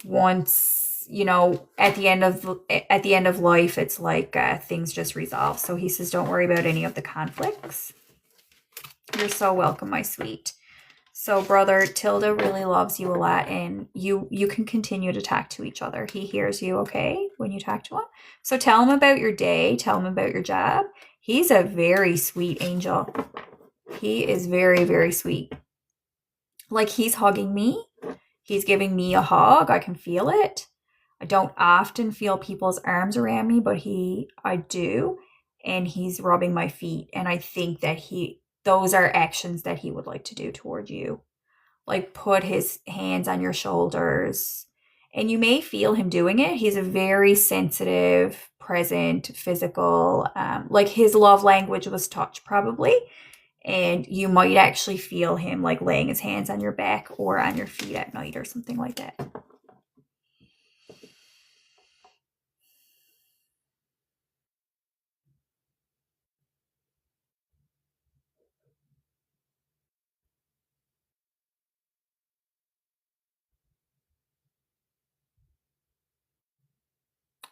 once, at the end of life, it's like things just resolve. So he says, don't worry about any of the conflicts. You're so welcome, my sweet. So brother, Tilda really loves you a lot, and you can continue to talk to each other. He hears you, okay, when you talk to him. So tell him about your day. Tell him about your job. He's a very sweet angel. He is very, very sweet. Like, he's hugging me. He's giving me a hug. I can feel it. I don't often feel people's arms around me, but I do. And he's rubbing my feet. And I think that those are actions that he would like to do toward you. Like, put his hands on your shoulders. And you may feel him doing it. He's a very sensitive, present, physical, like his love language was touch probably. And you might actually feel him like laying his hands on your back or on your feet at night or something like that.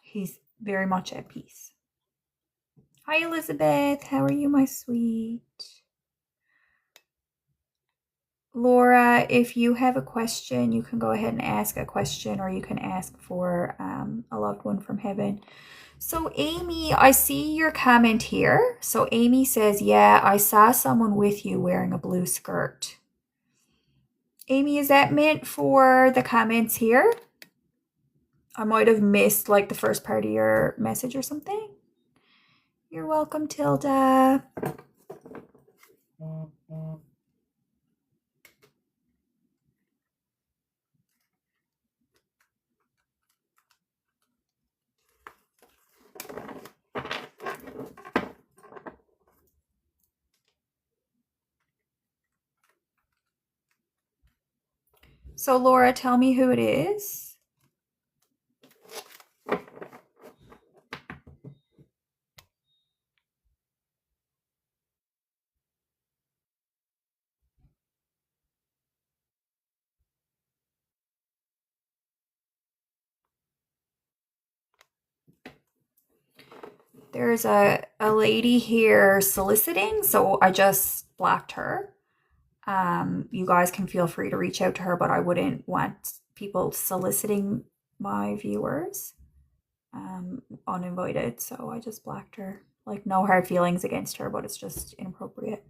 He's very much at peace. Hi, Elizabeth. How are you, my sweet? Laura, if you have a question, you can go ahead and ask a question, or you can ask for a loved one from heaven. So Amy, I see your comment here. So Amy says, yeah, I saw someone with you wearing a blue skirt. Amy, is that meant for the comments here? I might have missed like the first part of your message or something. You're welcome, Tilda. So Laura, tell me who it is. There's a lady here soliciting, so I just blocked her. You guys can feel free to reach out to her, but I wouldn't want people soliciting my viewers uninvited, so I just blocked her. Like, no hard feelings against her, but it's just inappropriate.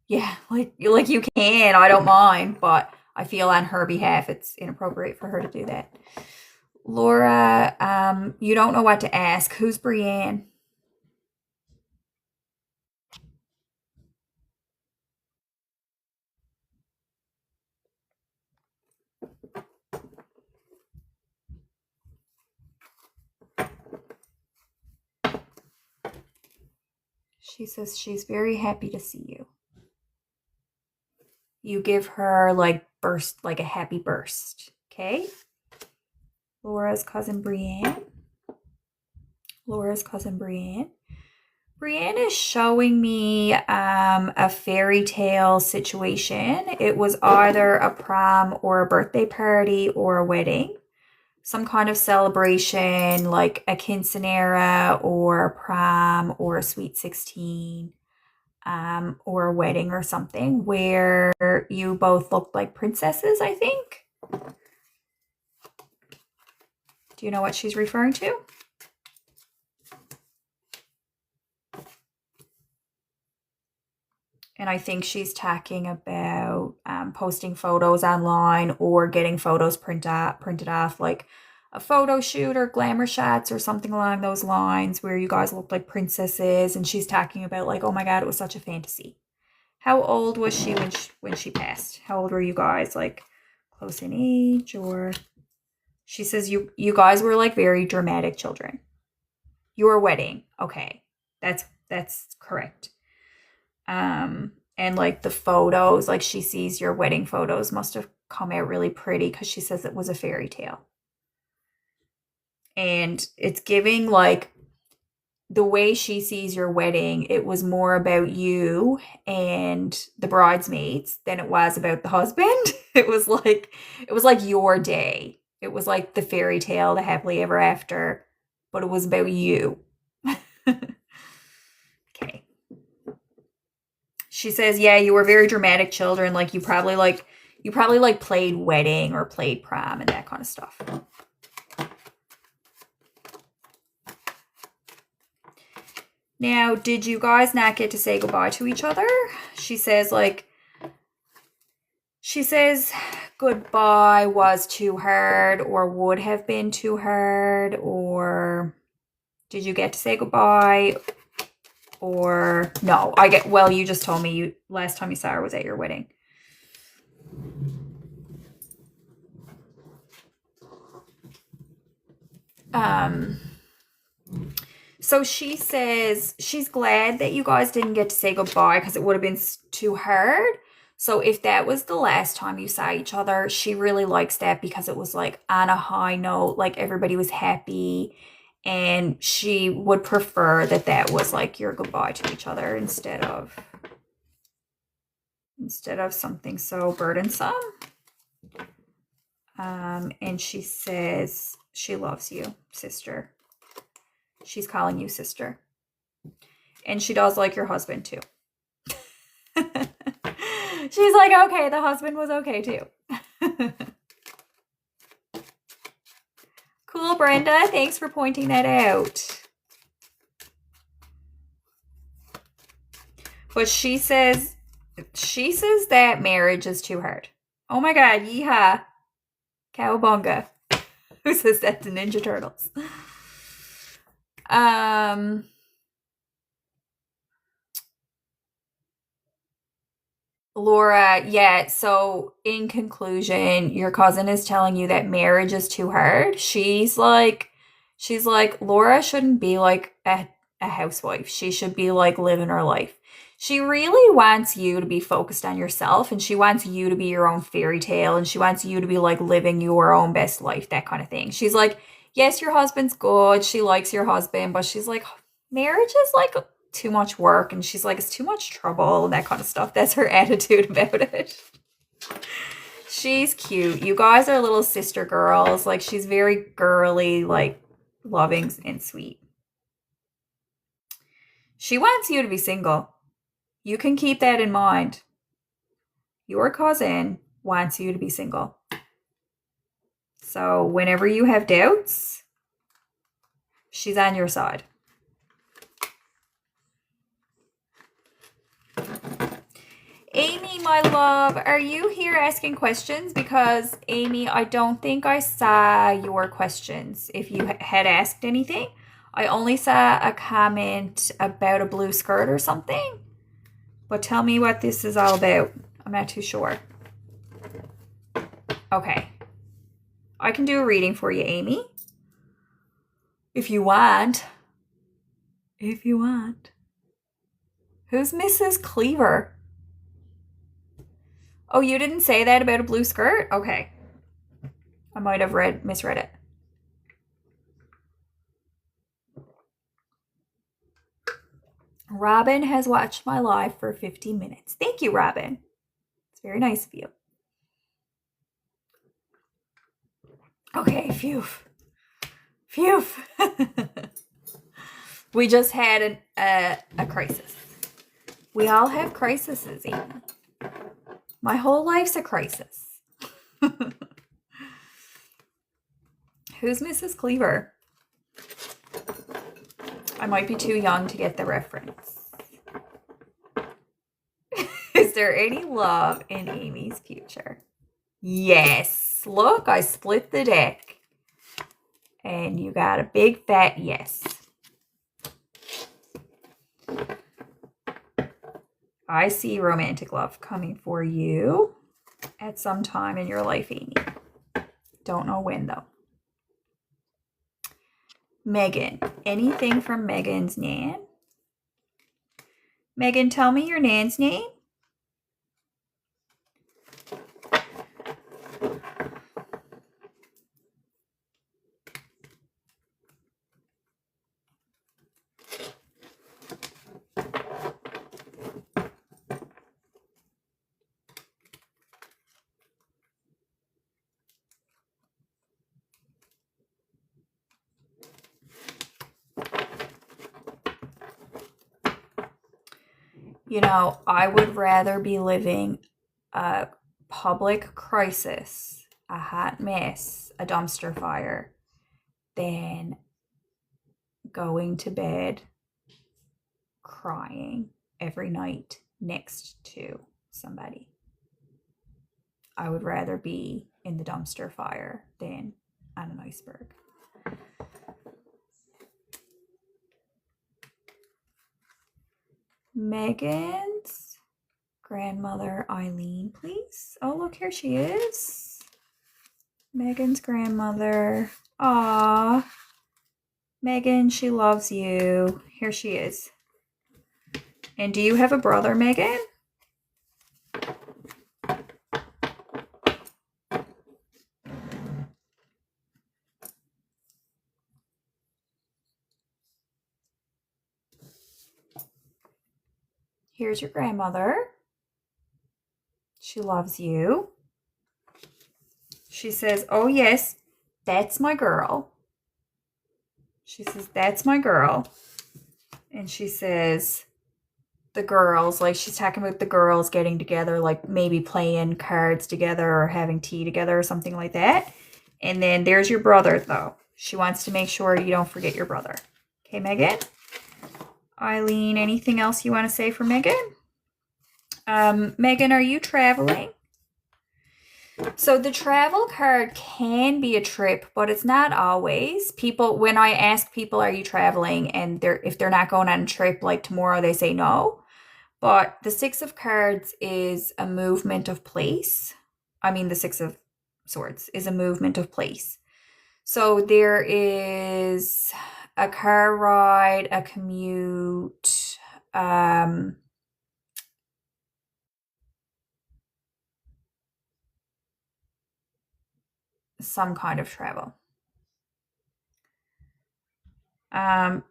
Yeah, like you can, I don't mind, but I feel on her behalf it's inappropriate for her to do that. Laura, you don't know what to ask. Who's Brienne? She says she's very happy to see you. You give her like burst, like a happy burst. Okay? Laura's cousin Brienne. Laura's cousin Brienne. Brienne is showing me a fairy tale situation. It was either a prom or a birthday party or a wedding. Some kind of celebration like a quinceanera or a prom or a sweet 16 or a wedding or something where you both looked like princesses, I think. Do you know what she's referring to? And I think she's talking about posting photos online or getting photos printed off, like a photo shoot or glamour shots or something along those lines where you guys look like princesses. And she's talking about like, oh my God, it was such a fantasy. How old was she when she passed? How old were you guys? Like close in age, or she says you guys were like very dramatic children. Your wedding, okay, that's correct. And like the photos, like she sees your wedding photos must have come out really pretty because she says it was a fairy tale. And it's giving like the way she sees your wedding, it was more about you and the bridesmaids than it was about the husband. It was like your day. It was like the fairy tale, the happily ever after, but it was about you. Okay. She says, yeah, you were very dramatic children. Like you probably played wedding or played prom and that kind of stuff. Now, did you guys not get to say goodbye to each other? She says goodbye was too hard or would have been too hard, or did you get to say goodbye? Or no, you just told me last time you saw her was at your wedding. So she says she's glad that you guys didn't get to say goodbye because it would have been too hard. So if that was the last time you saw each other, she really likes that because it was like on a high note, like everybody was happy, and she would prefer that was like your goodbye to each other instead of something so burdensome. And she says she loves you, sister. She's calling you sister. And she does like your husband too. She's like, okay, the husband was okay too. Cool, Brenda. Thanks for pointing that out. But she says that marriage is too hard. Oh my God, yeehaw. Cowabunga. Who says that to Ninja Turtles? Laura, yeah, so in conclusion, your cousin is telling you that marriage is too hard. She's like, Laura shouldn't be like a housewife. She should be like living her life. She really wants you to be focused on yourself, and she wants you to be your own fairy tale, and she wants you to be like living your own best life, that kind of thing. She's like, yes, your husband's good. She likes your husband, but she's like, marriage is like too much work, and she's like, it's too much trouble and that kind of stuff. That's her attitude about it. She's cute. You guys are little sister girls. Like, she's very girly, like loving and sweet. She wants you to be single. You can keep that in mind. Your cousin wants you to be single. So whenever you have doubts, she's on your side. Amy, my love, are you here asking questions? Because, Amy, I don't think I saw your questions. If you had asked anything, I only saw a comment about a blue skirt or something. But tell me what this is all about. I'm not too sure. Okay. I can do a reading for you, Amy. If you want. If you want. Who's Mrs. Cleaver? Oh, you didn't say that about a blue skirt? Okay. I might have misread it. Robin has watched my live for 50 minutes. Thank you, Robin. It's very nice of you. Okay, phew. Phew. We just had a crisis. We all have crises, Amy. My whole life's a crisis. Who's Mrs. Cleaver? I might be too young to get the reference. Is there any love in Amy's future? Yes. Look, I split the deck. And you got a big fat yes. I see romantic love coming for you at some time in your life, Amy. Don't know when, though. Megan. Anything from Megan's nan? Megan, tell me your nan's name. You know, I would rather be living a public crisis, a hot mess, a dumpster fire, than going to bed crying every night next to somebody. I would rather be in the dumpster fire than on an iceberg. Megan's grandmother, Eileen, please. Oh, look, here she is. Megan's grandmother. Aw. Megan, she loves you. Here she is. And do you have a brother, Megan? Here's your grandmother. She loves you. She says, oh yes, that's my girl. She says, that's my girl. And she says, the girls, like she's talking about the girls getting together, like maybe playing cards together or having tea together or something like that. And then there's your brother, though. She wants to make sure you don't forget your brother. Okay, Megan? Eileen, anything else you want to say for Megan? Megan, are you traveling? So the travel card can be a trip, but it's not always. People, when I ask people, are you traveling? And if they're not going on a trip like tomorrow, they say no. But the Six of Cards is a movement of place. I mean, the Six of Swords is a movement of place. So there is a car ride, a commute, some kind of travel. Now,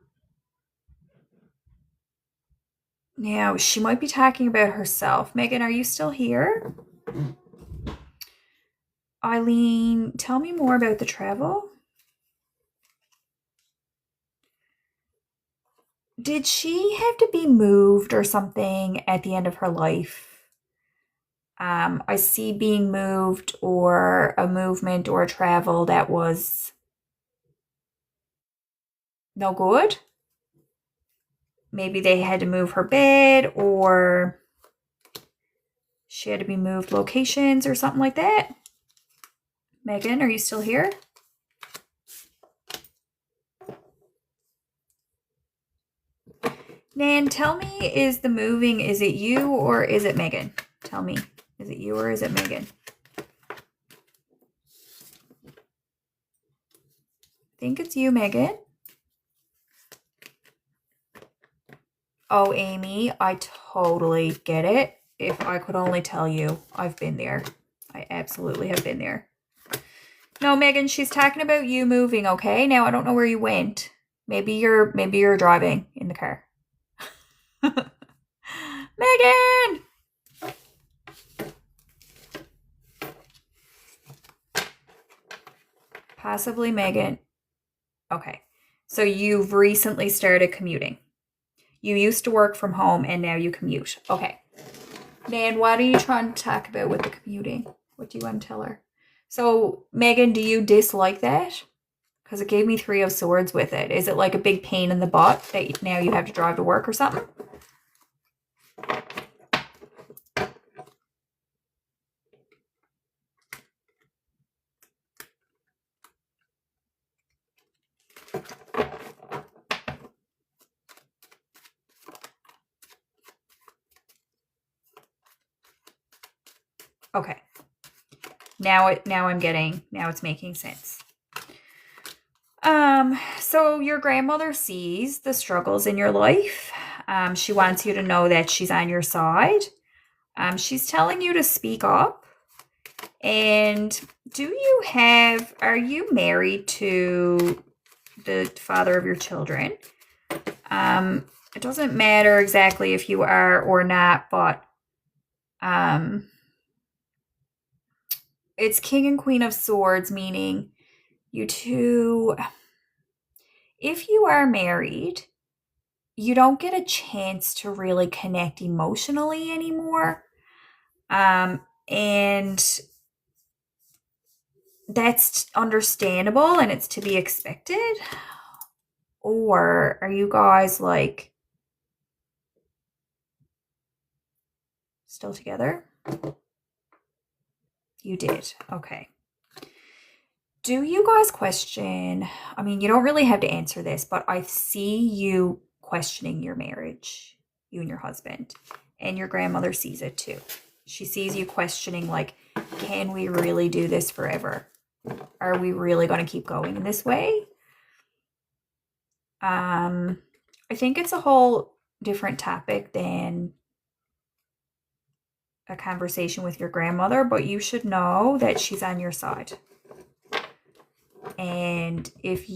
she might be talking about herself. Megan, are you still here? Eileen, tell me more about the travel. Did she have to be moved or something at the end of her life? I see being moved or a movement or a travel that was no good. Maybe they had to move her bed or she had to be moved locations or something like that. Megan, are you still here? Nan, tell me, is the moving, is it you or is it Megan? Tell me, is it you or is it Megan? I think it's you, Megan. Oh, Amy, I totally get it. If I could only tell you, I've been there. I absolutely have been there. No, Megan, she's talking about you moving, okay? Now I don't know where you went. Maybe you're driving in the car. Megan! Possibly Megan. Okay. So you've recently started commuting. You used to work from home and now you commute. Okay. Nan, what are you trying to talk about with the commuting? What do you want to tell her? So, Megan, do you dislike that? Because it gave me 3 of Swords with it. Is it like a big pain in the butt that now you have to drive to work or something? Okay. Now it's making sense. So your grandmother sees the struggles in your life. She wants you to know that she's on your side. She's telling you to speak up. And are you married to the father of your children? It doesn't matter exactly if you are or not, but it's King and Queen of Swords, meaning you two, if you are married, you don't get a chance to really connect emotionally anymore. And that's understandable and it's to be expected. Or are you guys like still together? You did. Okay. Do you guys question? I mean, you don't really have to answer this, but I see you questioning your marriage, you and your husband, and your grandmother sees it too. She sees you questioning, like, can we really do this forever? Are we really going to keep going in this way? I think it's a whole different topic than a conversation with your grandmother, but you should know that she's on your side. And if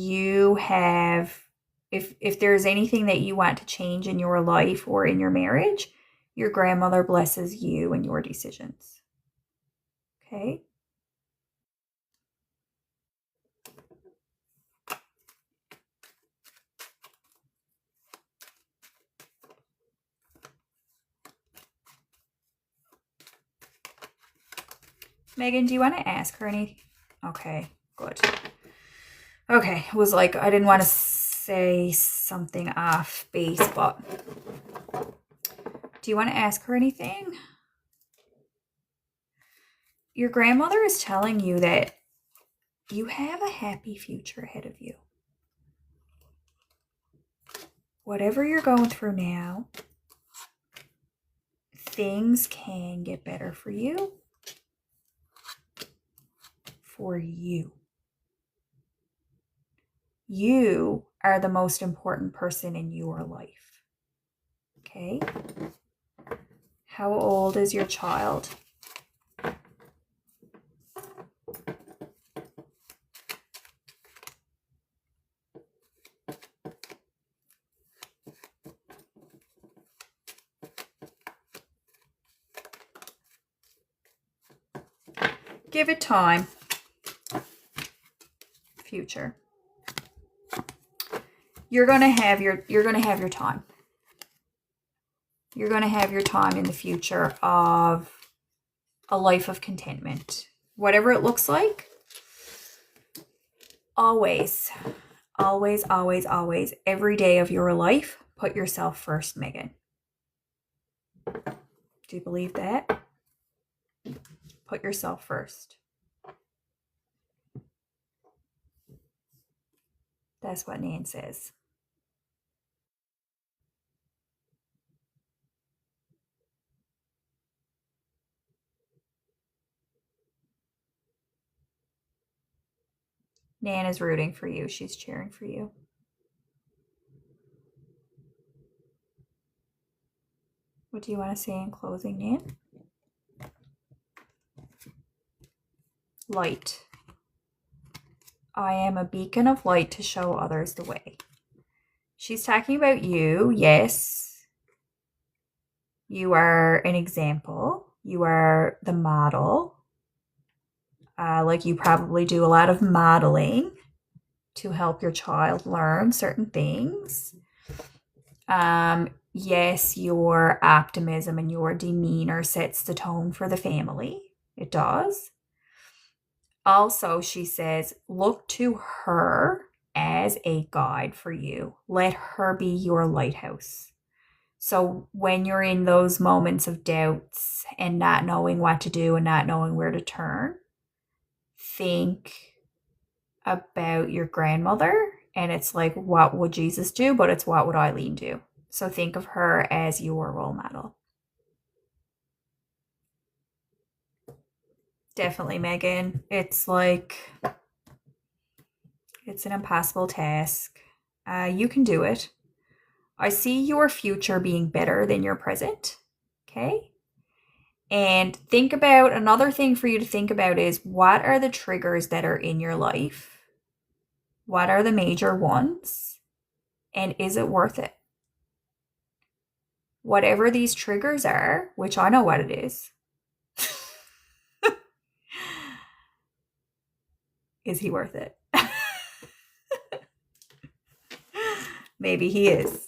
there's anything that you want to change in your life or in your marriage, your grandmother blesses you and your decisions. Okay? Megan, do you want to ask her anything? Okay, good. Okay, it was like I didn't want to say something off base, but do you want to ask her anything? Your grandmother is telling you that you have a happy future ahead of you. Whatever you're going through now, things can get better for you. For you. You are the most important person in your life. Okay? How old is your child? Give it time. Future. You're going to have your time. You're going to have your time in the future of a life of contentment. Whatever it looks like. Always, always, always, always, every day of your life, put yourself first, Megan. Do you believe that? Put yourself first. That's what Nan says. Nan is rooting for you. She's cheering for you. What do you want to say in closing, Nan? Light. I am a beacon of light to show others the way. She's talking about you. Yes. You are an example. You are the model. Like you probably do a lot of modeling to help your child learn certain things. Yes, your optimism and your demeanor sets the tone for the family. It does. Also, she says, look to her as a guide for you. Let her be your lighthouse. So when you're in those moments of doubts and not knowing what to do and not knowing where to turn, think about your grandmother. And it's like, what would Jesus do? But it's what would Eileen do? So think of her as your role model. Definitely, Megan. It's like, it's an impossible task. You can do it. I see your future being better than your present. Okay? And think about, another thing for you to think about is, what are the triggers that are in your life? What are the major ones? And is it worth it? Whatever these triggers are, which I know what it is he worth it? Maybe he is.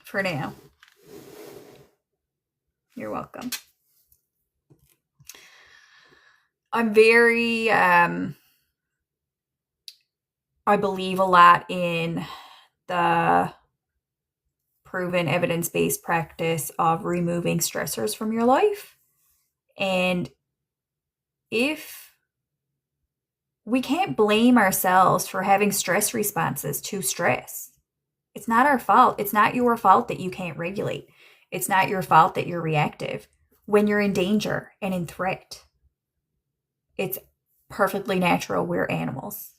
For now. You're welcome. I'm very, I believe a lot in the proven evidence-based practice of removing stressors from your life. And if we can't blame ourselves for having stress responses to stress, it's not our fault. It's not your fault that you can't regulate. It's not your fault that you're reactive when you're in danger and in threat. It's perfectly natural. We're animals.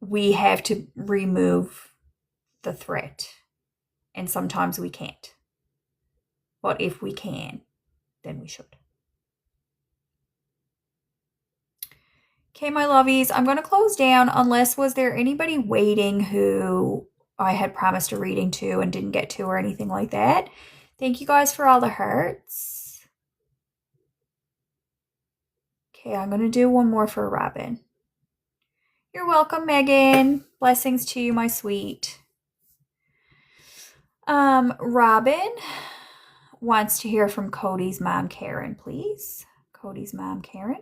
We have to remove the threat, and sometimes we can't. But if we can, then we should. Okay, my lovies, I'm going to close down unless was there anybody waiting who I had promised a reading to and didn't get to or anything like that. Thank you guys for all the hearts. Okay, I'm going to do one more for Robin. You're welcome, Megan. Blessings to you, my sweet. Robin wants to hear from Cody's mom, Karen, please. Cody's mom, Karen.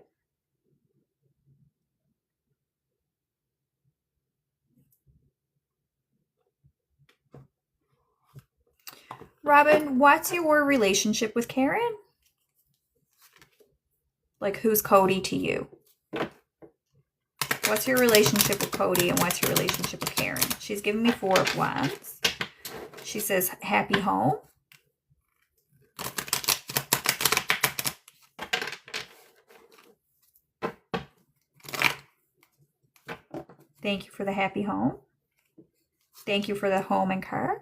Robin, what's your relationship with Karen? Like, who's Cody to you? What's your relationship with Cody and what's your relationship with Karen? She's giving me 4 of Wands. She says, happy home. Thank you for the happy home. Thank you for the home and car.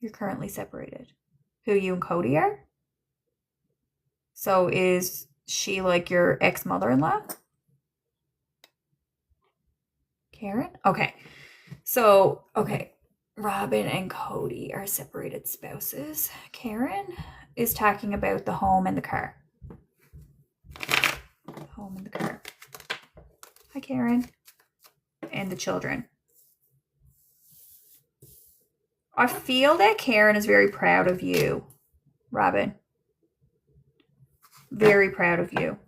You're currently separated. Who you and Cody are? So is she like your ex-mother-in-law? Karen? Okay. So, okay. Robin and Cody are separated spouses. Karen is talking about the home and the car. The home and the car. Hi, Karen. And the children. I feel that Karen is very proud of you, Robin. Very proud of you.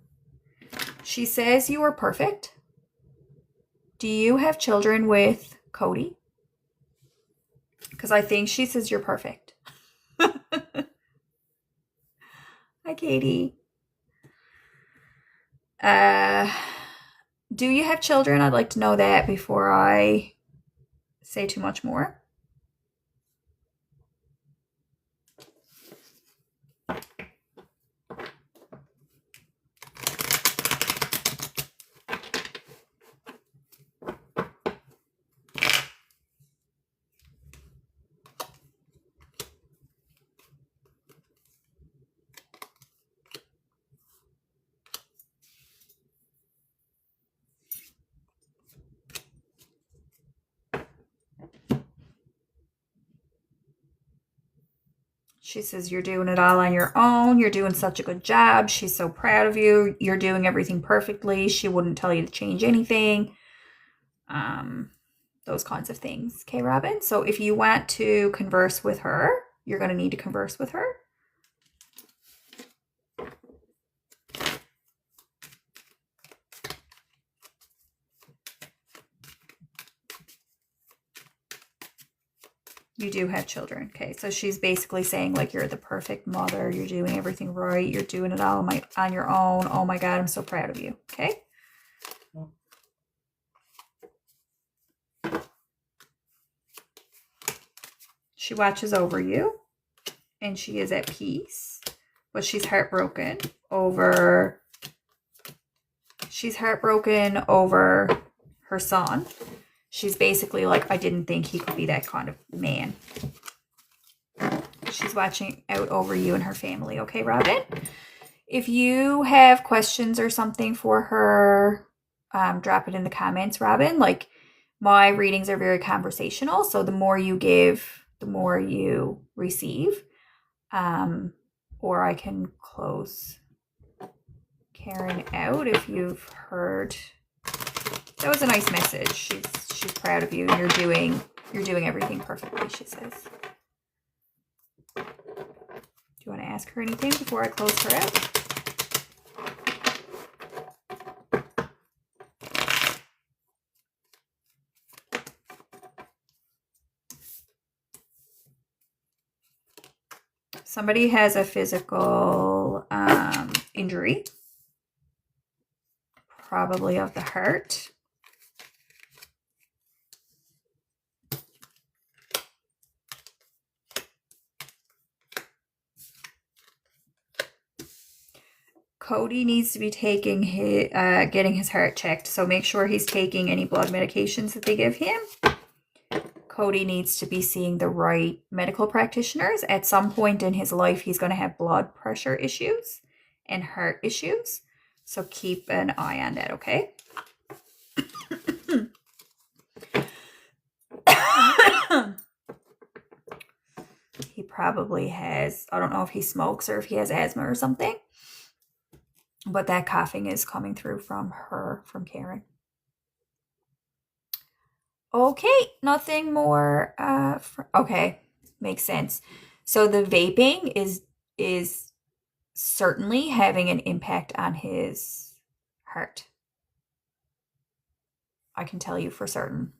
She says you are perfect. Do you have children with Cody? Because I think she says you're perfect. Hi, Katie. Do you have children? I'd like to know that before I say too much more. She says, you're doing it all on your own. You're doing such a good job. She's so proud of you. You're doing everything perfectly. She wouldn't tell you to change anything. Those kinds of things. Okay, Robin? So if you want to converse with her, you're going to need to converse with her. You do have children. Okay, so she's basically saying like you're the perfect mother. You're doing everything right. You're doing it all on your own. Oh my God, I'm so proud of you. Okay. She watches over you and she is at peace, but she's heartbroken over her son. She's basically like, I didn't think he could be that kind of man. She's watching out over you and her family. Okay, Robin? If you have questions or something for her, drop it in the comments, Robin. Like, my readings are very conversational, so the more you give, the more you receive. Or I can close Karen out if you've heard. That was a nice message. She's proud of you. You're doing everything perfectly, she says. Do you want to ask her anything before I close her out? Somebody has a physical injury, probably of the heart. Cody needs to be taking his, getting his heart checked. So make sure he's taking any blood medications that they give him. Cody needs to be seeing the right medical practitioners. At some point in his life, he's going to have blood pressure issues and heart issues. So keep an eye on that, okay? He probably has, I don't know if he smokes or if he has asthma or something. But that coughing is coming through from Karen. Okay, nothing more. Okay, makes sense. So the vaping is certainly having an impact on his heart. I can tell you for certain.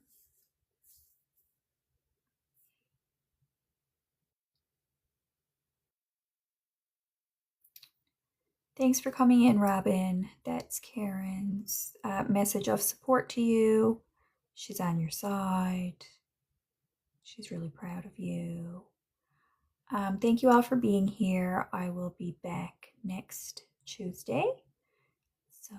Thanks for coming in, Robin. That's Karen's message of support to you. She's on your side. She's really proud of you. Thank you all for being here. I will be back next Tuesday. So